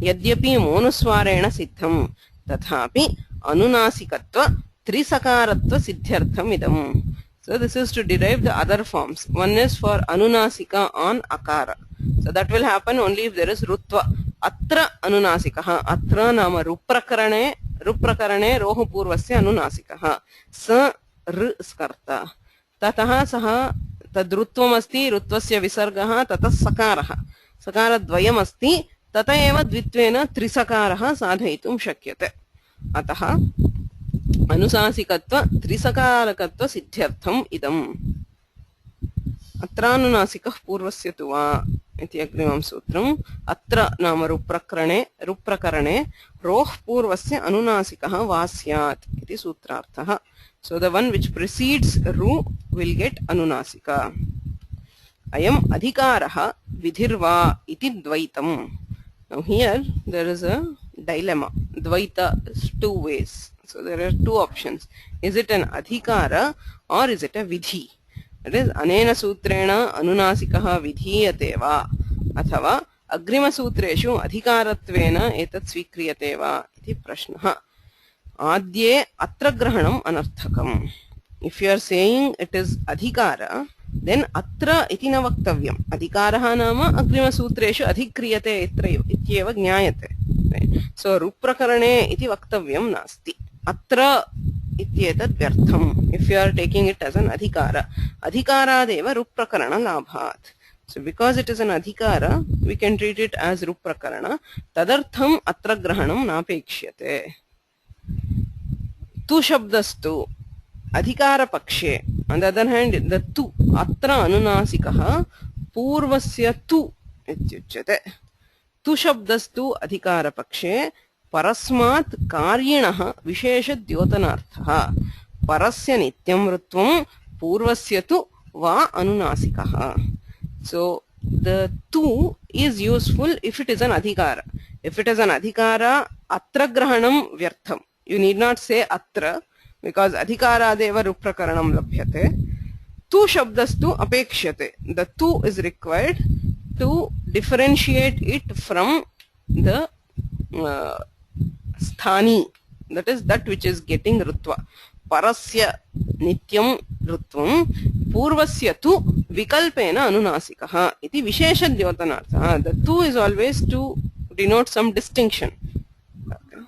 Yadyapi monuswarena siddham tathapi anunasikatva trisakaratva siddhyartham idam. So this is to derive the other forms. One is for anunasika on akara. So that will happen only if there is rutva. Atra anunasikaha. Atra nama ruprakarane roho purvasya anunasikaha. Sa r skarta. Tataha saha tadrutvam asti rutvasya visargaha tatas sakaraha. Sakaradvayam asti tata eva dvitvena trisakaraha sadhaitum shakyate. Ataha anusasikatva trisakarakatva siddhyartham idam. अत्रानुनासिकः पूर्वस्य तु वा इति अग्रिमं सूत्रम्. अत्र नाम रुप्रकरणे रोः पूर्वस्य अनुनासिकः वा स्यात् इति सूत्रार्थः. So the one which precedes ru will get anunasika. Ayam adhikarah vidhirva iti dvaitam. Now here there is a dilemma. Dvaita is two ways. So there are two options. Is it an adhikara or is it a vidhi? That is, anena sutrena anunasikah vidhiyate va athava agrima sutreshu adhikaratvena etat svikriyate va iti prashnah. Adye atra grahanam anarthakam. If you are saying it is adhikara, then atra iti na vaktavyam. Adhikaraha nama agrima sutreshu adhikriyate ityeva jnayate. So ruprakarane iti vaktavyam nasti. Atra इत्येतद् व्यर्थम्. If you are taking it as an adhikara, adhikaradeva ruprakarana labhat. So because it is an adhikara, we can treat it as ruprakarana. Tadartham atra grahanam napekshate. Tu shabdastu adhikara pakshe. On the other hand, the tu atra anunasikah purvasya tu ityuchyate. Tu shabdastu adhikara pakshe परस्मात् कार्यणः विशेष द्योतनार्थः. परस्य नित्यं ऋत्वं पूर्वस्य तु वा अनुनासिकः. So the tu is useful if it is an adhikara. If it is an adhikara, atra grahanam vyartham. You need not say atra because adhikaradeva ruprakaranam labhyate. Tu shabdastu apekshyate. The tu is required to differentiate it from the sthani, that is that which is getting rutva. Parasya nityam rutvam purvasya tu vikalpena anunasikah iti vishesha dyotanartha. The tu is always to denotes some distinction. Okay.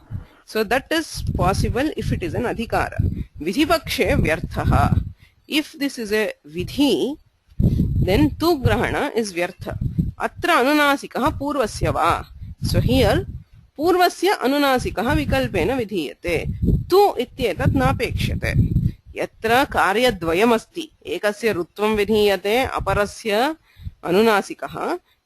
So that is possible if it is an adhikara. Vidhi pakshe vyarthaha. If this is a vidhi, then tu grahana is vyartha. Atra anunasikah purvasya va. So here पूर्वस्य अनुनासिकः विकल्पेन विधीयते तु इत्येतत् नापेक्ष्यते यत्र कार्यद्वयमस्ति एकस्य ऋत्वं विधीयते अपरस्य अनुनासिकः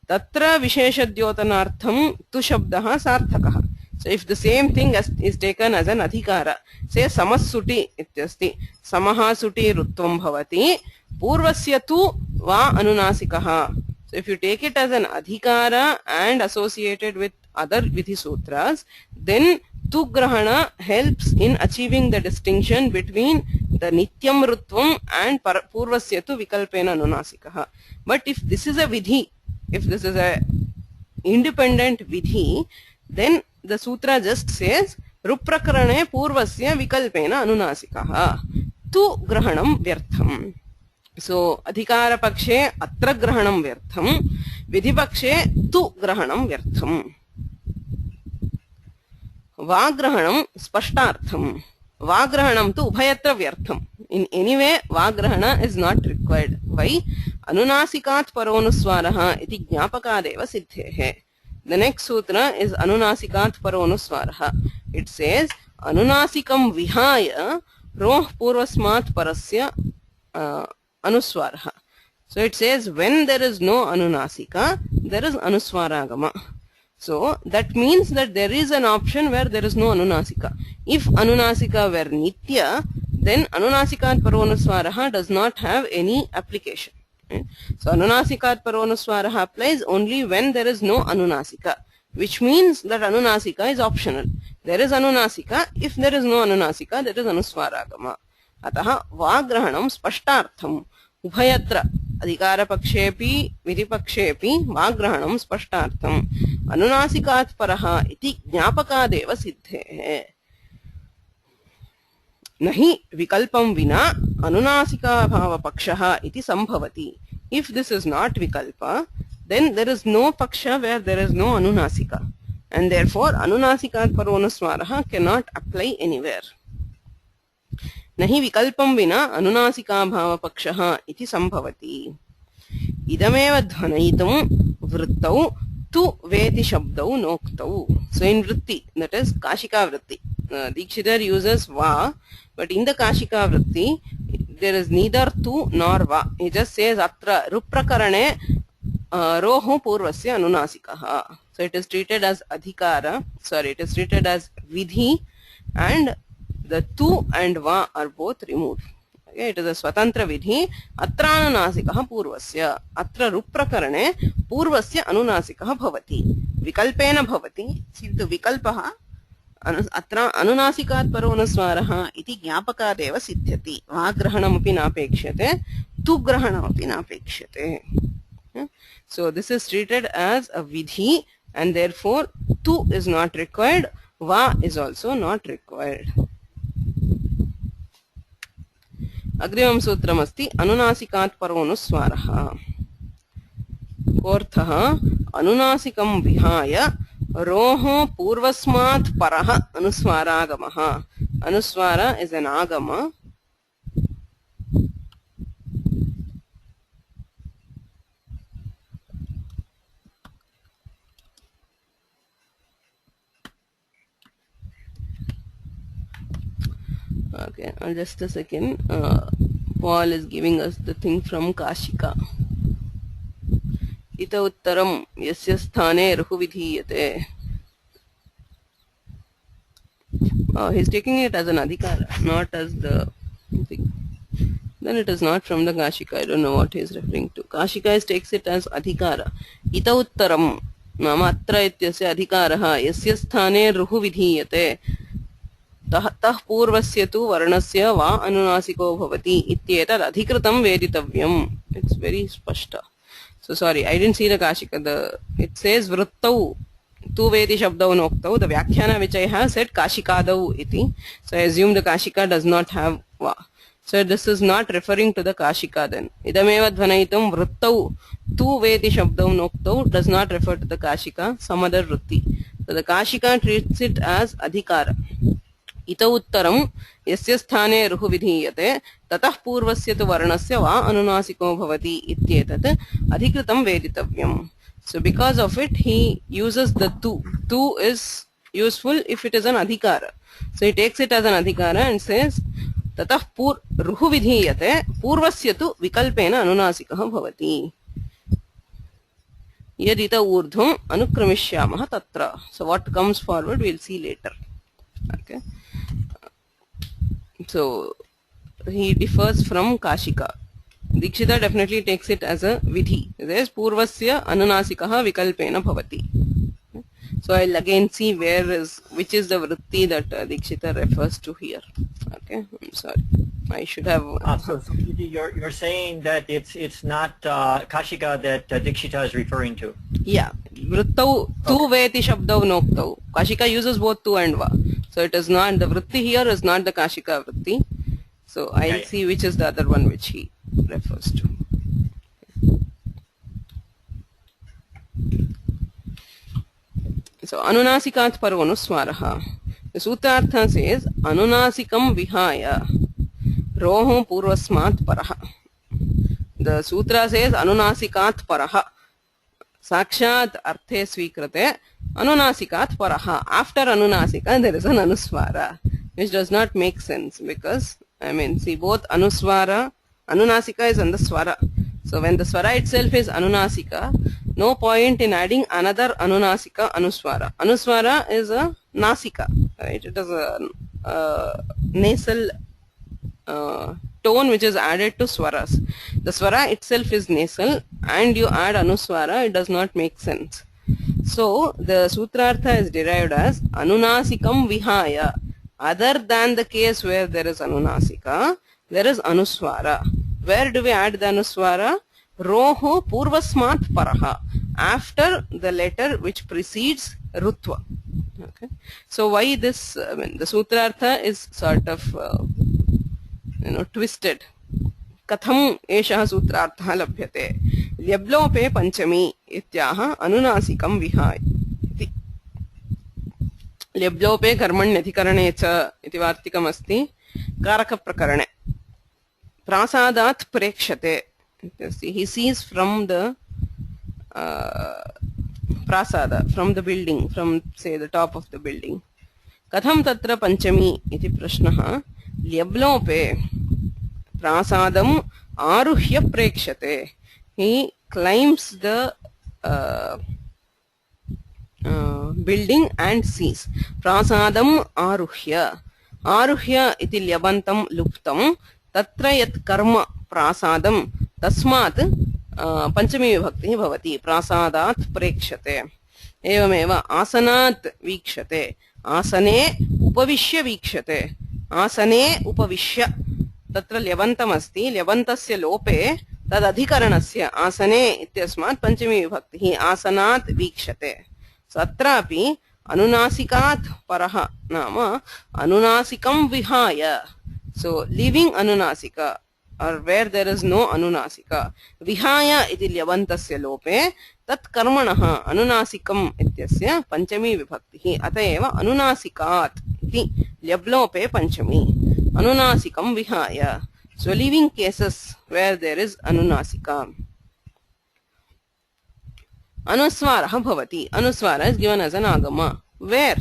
तत्र विशेषद्योतनार्थं तु शब्दः सार्थकः. So if the same thing is taken as an adhikara, say samasuti ityasti samaha suti ऋत्वं भवति पूर्वस्य तु va अनुनासिकः. So if you take it as an adhikara and associated with other vidhi sutras, then tu grahana helps in achieving the distinction between the nityam rutvam and purvasya tu vikalpena anunasikah. But if this is a vidhi, if this is a independent vidhi, then the sutra just says ruprakarane purvasya vikalpena anunasikah tu grahanam vyartham. So adhikara pakshe atra grahanam vyartham, vidhi pakshe tu grahanam vyartham. Vagrahanam spashtartham. Vagrahanam tu ubhayatra vyartham. In any way, Vagrahana is not required. Why? Anunasikat paronuswaraha iti jnapakadeva siddhehe. The next sutra is Anunasikat paronuswaraha. It says Anunasikam vihaya roh purvasmat parasya anuswaraha. So it says when there is no Anunasika, there is Anuswaragama. So that means that there is an option where there is no Anunasika. If Anunasika were Nitya, then Anunasikat Paronuswaraha does not have any application. Right? So Anunasikat Paronuswaraha applies only when there is no Anunasika, which means that Anunasika is optional. There is Anunasika. If there is no Anunasika, there is Anuswaragama. Ataha Vagrahanam spashtartham ubhayatra adhikara pakshepi vidhi pakshepi vagrahanam spashtartham anunasikat paraha iti jnapakadeva siddhehe. Nahi vikalpam vina anunasika bhava pakshaha iti sambhavati. If this is not vikalpa, then there is no paksha where there is no anunasika, and therefore anunasikat paronuswaraha cannot apply anywhere. Nahi vikalpam vina anunasika bhava pakshaha iti sambhavati. Idameva dhvanayitam vrittau tu veti shabdau noktau. So in vritti, that is kashika vritti, Dikshidhar uses va, but in the kashika vritti there is neither tu nor va. He just says atra ruprakarane roho purvasya anunasikaha. So it is treated as adhikara, it is treated as vidhi, and the tu and va are both removed. Okay, it is a swatantra vidhi. Atra anunasikah purvasya. Atra ruprakarane purvasya anunasikah bhavati. Vikalpena bhavati. Kintu vikalpaha atra anunasikat paronuswaraha iti jnapakadeva siddhyati. Vagrahanam api napekshate. Tu grahanam api napekshate. So this is treated as a vidhi, and therefore tu is not required. Va is also not required. अग्रिमं सूत्रमस्ति अनुनासिकात् परोनुस्वारः. कोऽर्थः अनुनासिकं विहाय रोः पूर्वस्मात् परः अनुस्वारागमः. अनुस्वार is an agama. Okay, just a second. Paul is giving us the thing from Kashika. Ita uttaram yasya sthane ruhu vidhiyate. He's taking it as an adhikara, not as the thing. Then it is not from the Kashika. I don't know what he is referring to. Kashika takes it as adhikara. Ita uttaram nama atra ityasya adhikaraha yasya sthane ruhu vidhiyate. तः पूर्वस्य तु वर्णस्य वा अनुनासिको भवति इत्येतद् अधिकृतं वेदितव्यम्. It's very spashta. So sorry, I didn't see the Kashika. It says vrittau tu vedi shabdau noktau. The Vyakhyana which I have said Kashikadau iti. So I assume the Kashika does not have va. So this is not referring to the Kashika then. Idameva dhvanayitam vrittau tu veti shabdau noktau does not refer to the Kashika, some other vritti. So the Kashika treats it as adhikara. Ita uttaram yasya sthane ruhu vidhiyate tatah purvasya tu varnasya va anunasiko bhavati ityetat adhikritam veditavyam. So because of it he uses the tu. Tu is useful if it is an adhikara. So he takes it as an adhikara and says ततः रुहु विधीयते पूर्वस्य तु विकल्पेन अनुनासिकः भवति यदित ऊर्ध्वम् अनुक्रमिष्यामः तत्र. So what comes forward we'll see later. Okay, so he differs from Kashika. Dikshita definitely takes it as a vidhi. There is पूर्वस्य अनुनासिकः विकल्पेन भवति. So I'll again see which is the vritti that Dikshita refers to here. Okay, I'm sorry. I should have. So you're saying that it's not Kashika that Dikshita is referring to. Yeah, vrittau tu veti shabdau noktau. Kashika uses both tu and va. So it is not the vritti here is not the Kashika vritti. So I'll see which is the other one which he refers to. So anunasikat paro anuswaraha. The Sutrartha says anunasikam vihaya roho purvasmat paraha. The Sutra says anunasikat paraha. Sakshat arthe svikrate anunasikat paraha. After anunasika there is an anuswara, which does not make sense because see both anuswara, anunasika is on the swara. So when the swara itself is anunasika, no point in adding another anunasika anuswara. Anuswara is a nasika, right? It is a nasal tone which is added to swaras. The swara itself is nasal and you add anuswara, it does not make sense. So the Sutrartha is derived as anunasikam vihaya. Other than the case where there is anunasika, there is anuswara. Where do we add the anuswara? Roho purvasmat paraha. After the letter which precedes rutva. Okay. So why this? The Sutrartha is sort of twisted. Katham esha Sutrartha labhyate. Lyablope panchami ityaha anunasikam vihaya. Lyablope karmanyadhikarane cha iti vartikam asti karaka prakarane. Prasadat prekshate. He sees from the prasada, from the building, from say the top of the building. Katham tatra panchami iti prashnaha. Lyablope prasadam aruhya prekshate. He climbs the building and sees. Prasadam aruhya. Aruhya iti lyabantam luptam. Tatra yat karma prasadam tasmat panchami vibhakti bhavati. Prasadat prekshate. Evameva asanat vikshate. Asane upavishya vikshate. Asane upavishya. Tatra lyabantam asti. Lyabantasya lope tad adhikaranasya asane ityasmat panchami vibhakti. Asanat vikshate. So atrapi anunasikat paraha nama anunasikam vihaya. So leaving anunasika or where there is no anunasika, vihaya iti lyabantasya lope tat karmanaha anunasikam ityasya panchami vibhakti. Ataeva anunasikat iti lyablope panchami. Anunasikam vihaya. So leaving cases where there is anunasika. Anuswara bhavati. Anuswara is given as an agama. Where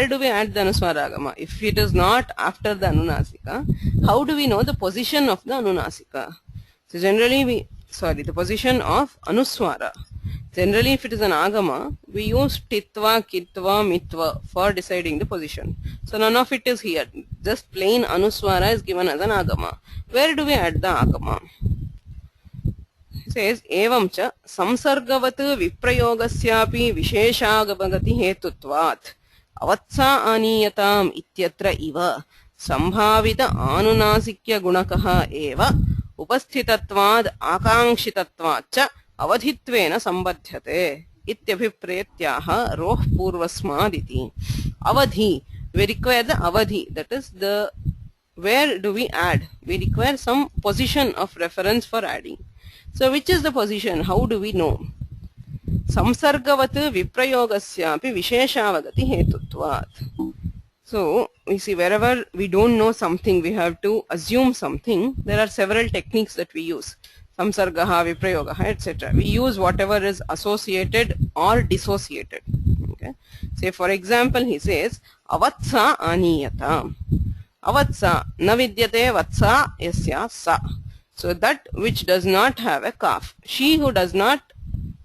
do we add the anuswara agama? If it is not after the anunasika, how do we know the position of the anunasika? So generally the position of anuswara. Generally if it is an agama, we use titva, kitva, mitva for deciding the position. So none of it is here. Just plain anuswara is given as an agama. Where do we add the agama? It says evam cha samsargavat viprayogasyapi visheshagavagati hetutvat avatsa aniyatam ityatra iva sambhavita anunasikya gunakaha eva upasthitatvad akankshitatvad cha avadhitvena sambadhyate ityabhiprayatyaha roh purvasmad iti. Avadhi, we require the avadhi, that is the where do we add? We require some position of reference for adding. So which is the position? How do we know? Samsargavat viprayogasyapi visheshavagati hetutvat. So we see wherever we don't know something, we have to assume something. There are several techniques that we use. Samsargaha, viprayogaha, etc. We use whatever is associated or dissociated. Okay. Say for example, he says avatsa aniyata. Avatsa na vidyate vatsa yasya sa. So that which does not have a calf. She who does not,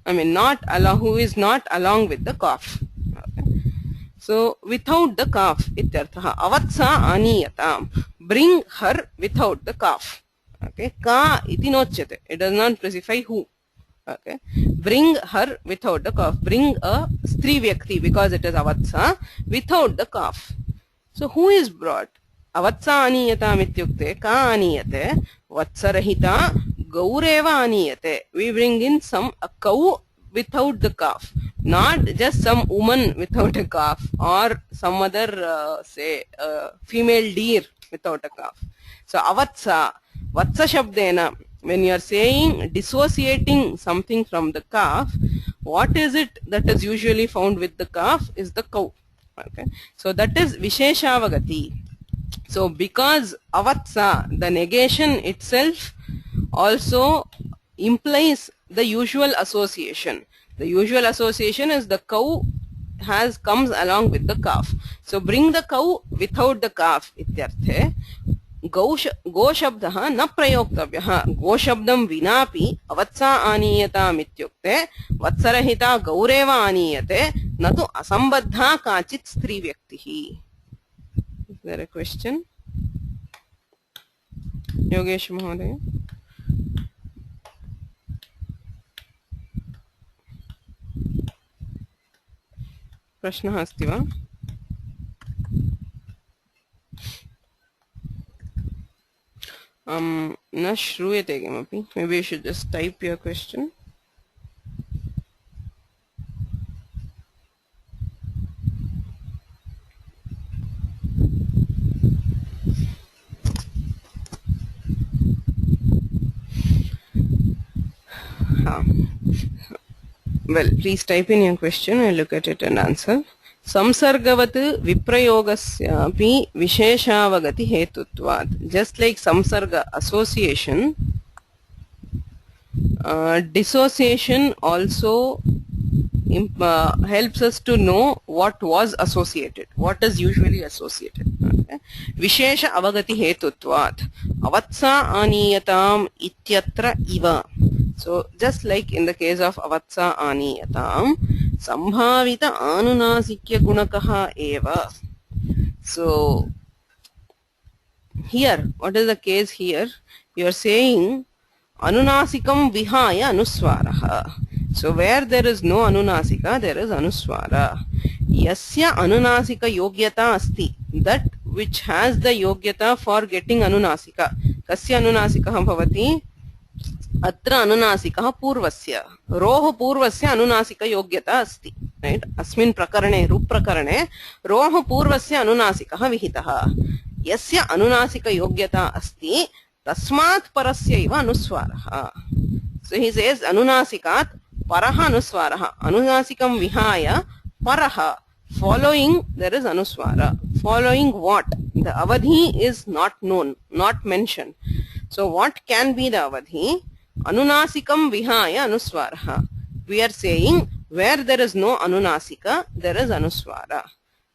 who is not along with the calf. Okay. So without the calf, ityartha. Avatsa aniyata. Bring her without the calf. Okay. Ka iti nochyate. It does not specify who. Okay. Bring her without the calf. Bring a stri vyakti because it is avatsa without the calf. So who is brought? Avatsa aniyata mityukte ka aniyate vatsarahita gaureva aniyate. We bring in a cow without the calf, not just some woman without a calf or some other female deer without a calf. So avatsa, vatsa shabdena, when you are saying dissociating something from the calf, what is it that is usually found with the calf is the cow. Okay, so that is visheshavagati. So because avatsa, the negation itself also implies the usual association. The usual association is the cow comes along with the calf. So bring the cow without the calf ityarthe. Go shabdaha na prayoktavyaha. Go shabdam vinapi avatsa aniyata mityukte vatsarahita gaureva aniyate natu asambadha kachit stri vyaktihi. Is there a question? Yogesh Mahodaya. प्रश्नः अस्ति वा? न श्रूयते किमपि. Maybe you should just type your question. Well, please type in your question. I'll look at it and answer. Samsargavat viprayogasyapi visheshavagati hetutvat. Just like samsarga, association, dissociation also helps us to know what was associated, what is usually associated. Okay. Vishesha avagati hetutvat. Avatsa aniyatam ityatra iva. So just like in the case of avatsa aniyatam, sambhavita anunasikya gunakaha eva. So here, what is the case here? You are saying anunasikam vihaya anuswaraha. So where there is no anunasika, there is anuswara. Yasya anunasika yogyata asti. That which has the yogyata for getting anunasika. Kasya anunasika bhavati? Atra anunasika purvasya. Roh purvasya anunasika yogyata asti. Right? Asmin prakarane, rup prakarane, roh purvasya anunasika vihitaha. Yasya anunasika yogyata asti, tasmat parasya iva anuswaraha. So he says anunasikat paraha anuswaraha. Anunasikam vihaya paraha. Following there is anuswara. Following what? The avadhi is not known, not mentioned. So what can be the avadhi? Anunasikam vihaya anuswaraha. We are saying where there is no anunasika, there is anuswara.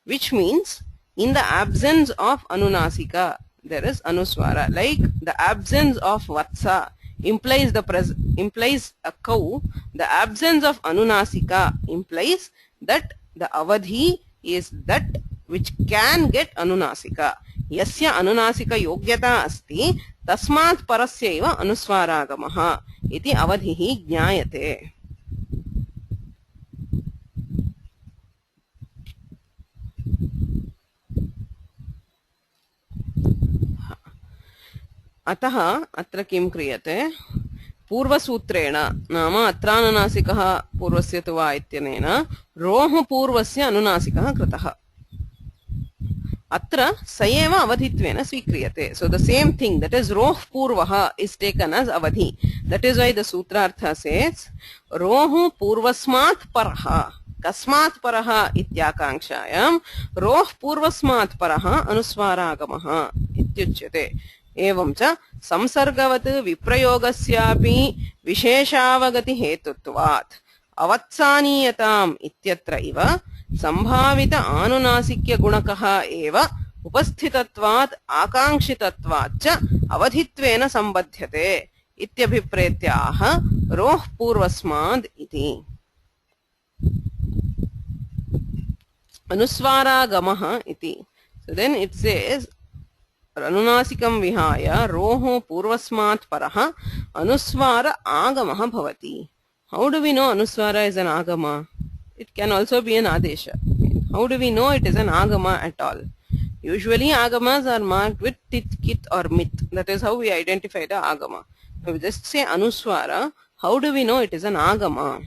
Which means in the absence of anunasika, there is anuswara. Like the absence of vatsa implies a cow. The absence of anunasika implies that the avadhi is that which can get anunasika. Yasya anunasika yogyata asti tasmat parasya eva anuswaragamaha iti avadhihi jnayate. अतः अत्र किं क्रियते? पूर्वसूत्रेण नाम अत्रानुनासिकः पूर्वस्य तु वा इत्यनेन रोः पूर्वस्य अनुनासिकः कृतः. Atra sayeva avadhitvena svikriyate. So the same thing, that is roh purvaha, is taken as avadhi. That is why the sutrartha says rohu purvasmat paraha. Kasmat paraha ityakankshyayam roh purvasmat paraha anuswaragamaha ityuchyate. एवं च संसर्गवत् विप्रयोगस्यापि विशेषावगति हेतुत्वात् अवत्सानीयताम् इत्यत्र इव संभावित आनुनासिक्य गुणकः एव उपस्थितत्वात् आकांक्षितत्वात् च अवधित्वेन संबध्यते इत्यभिप्रेत्याह रोः पूर्वस्माद् इति. अनुस्वारागमः इति. So then it says अनुनासिकं विहाय रोः पूर्वस्मात् परः अनुस्वार आगमः भवति. How do we know anuswara is an agama? It can also be an adesha. How do we know it is an agama at all? Usually agamas are marked with tit, kit or mit. That is how we identify the agama. If we just say anuswara, how do we know it is an agama?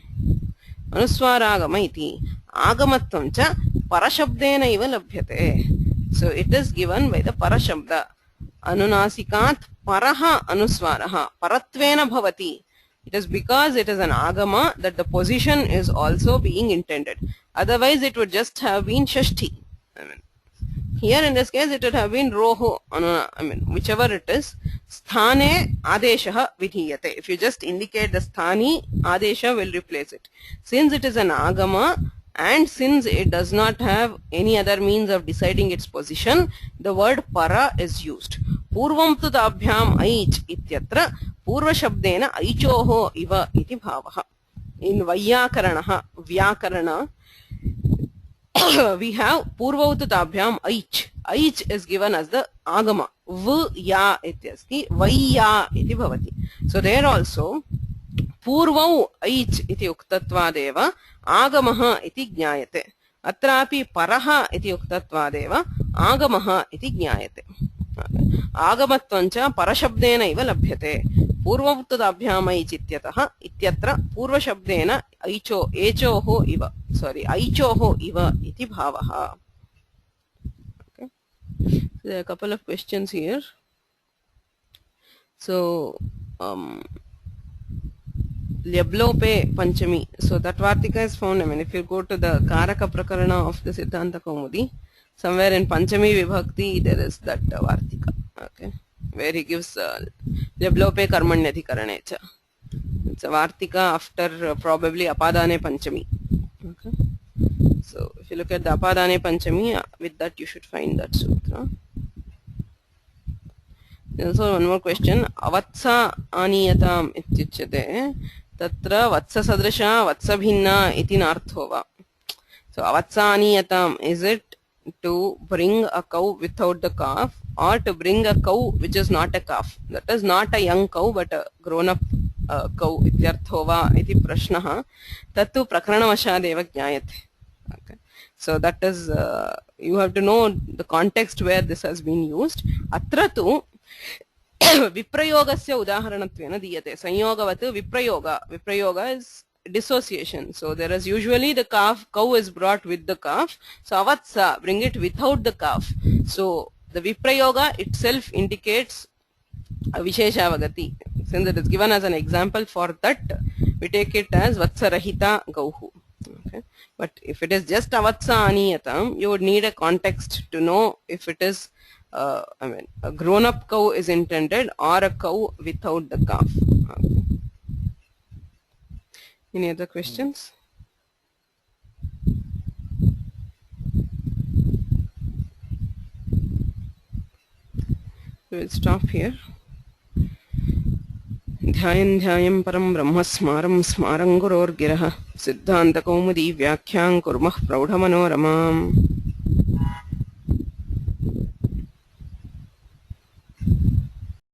Anuswara agama iti. Agamatvam cha parashabdena iva labhyate. So it is given by the parashabda. Anunasikat paraha anuswaraha. Paratvena bhavati. It is because it is an agama that the position is also being intended. Otherwise it would just have been shashti. Here in this case it would have been roho. Whichever it is. Sthane adeshaha vidhiyate. If you just indicate the sthani, adesha will replace it. Since it is an agama, and since it does not have any other means of deciding its position, the word para is used. Purvam tu tabhyam aich ityatra purva shabdena aichoho iva iti bhavaha. In Vyakarana, we have purva tu tabhyam aich. Aich is given as the agama. V-ya ityasti, vayya iti bhavati. So there also, पूर्वौ ऐच् इति उक्तत्वादेव आगमः इति ज्ञायते. अत्रापि परः इति उक्तत्वादेव आगमः इति ज्ञायते. आगमत्वं च परशब्देन इव लभ्यते. पूर्वोक्ताभ्याम् ऐच् इत्यत्र पूर्वशब्देन ऐचोः इव इति भावः. Okay. There are a couple of questions here. So Lyablope Panchami. So that Vartika is found. If you go to the Karaka Prakarana of the Siddhanta Kaumudi, somewhere in Panchami Vibhakti there is that Vartika. Okay, where he gives Lyablope Karmanyati Karanecha. It's a Vartika after probably Apadane Panchami. Okay, so if you look at the Apadane Panchami, with that you should find that sutra. Also one more question. Avatsa aniyatam ityuchyate. Tatra vatsa sadrisha vatsa bhinna iti nartho va. So avatsa aniyatam, is it to bring a cow without the calf or to bring a cow which is not a calf? That is not a young cow but a grown up cow. Ityartho va iti prashnaha. Tattu prakaranavashadeva jnayate. Okay. So that is, you have to know the context where this has been used. Atra tu viprayogasya udaharanattvena diyate. Sanyogavatu viprayoga is dissociation. So there is usually the cow is brought with the calf. So avatsa, bring it without the calf. So the viprayoga itself indicates a visheshavagati. Since it is given as an example, for that we take it as vatsarahita gauhu. Okay. But if it is just avatsa aniyatam, you would need a context to know if it is a grown up cow is intended or a cow without the calf. Okay. Any other questions? We will stop here. ध्यायन् ध्यायं परं ब्रह्म स्मारं स्मारं गुरोर्गिरः सिद्धान्तकौमुदी व्याख्यां कुर्मः प्रौढमनोरमाम्.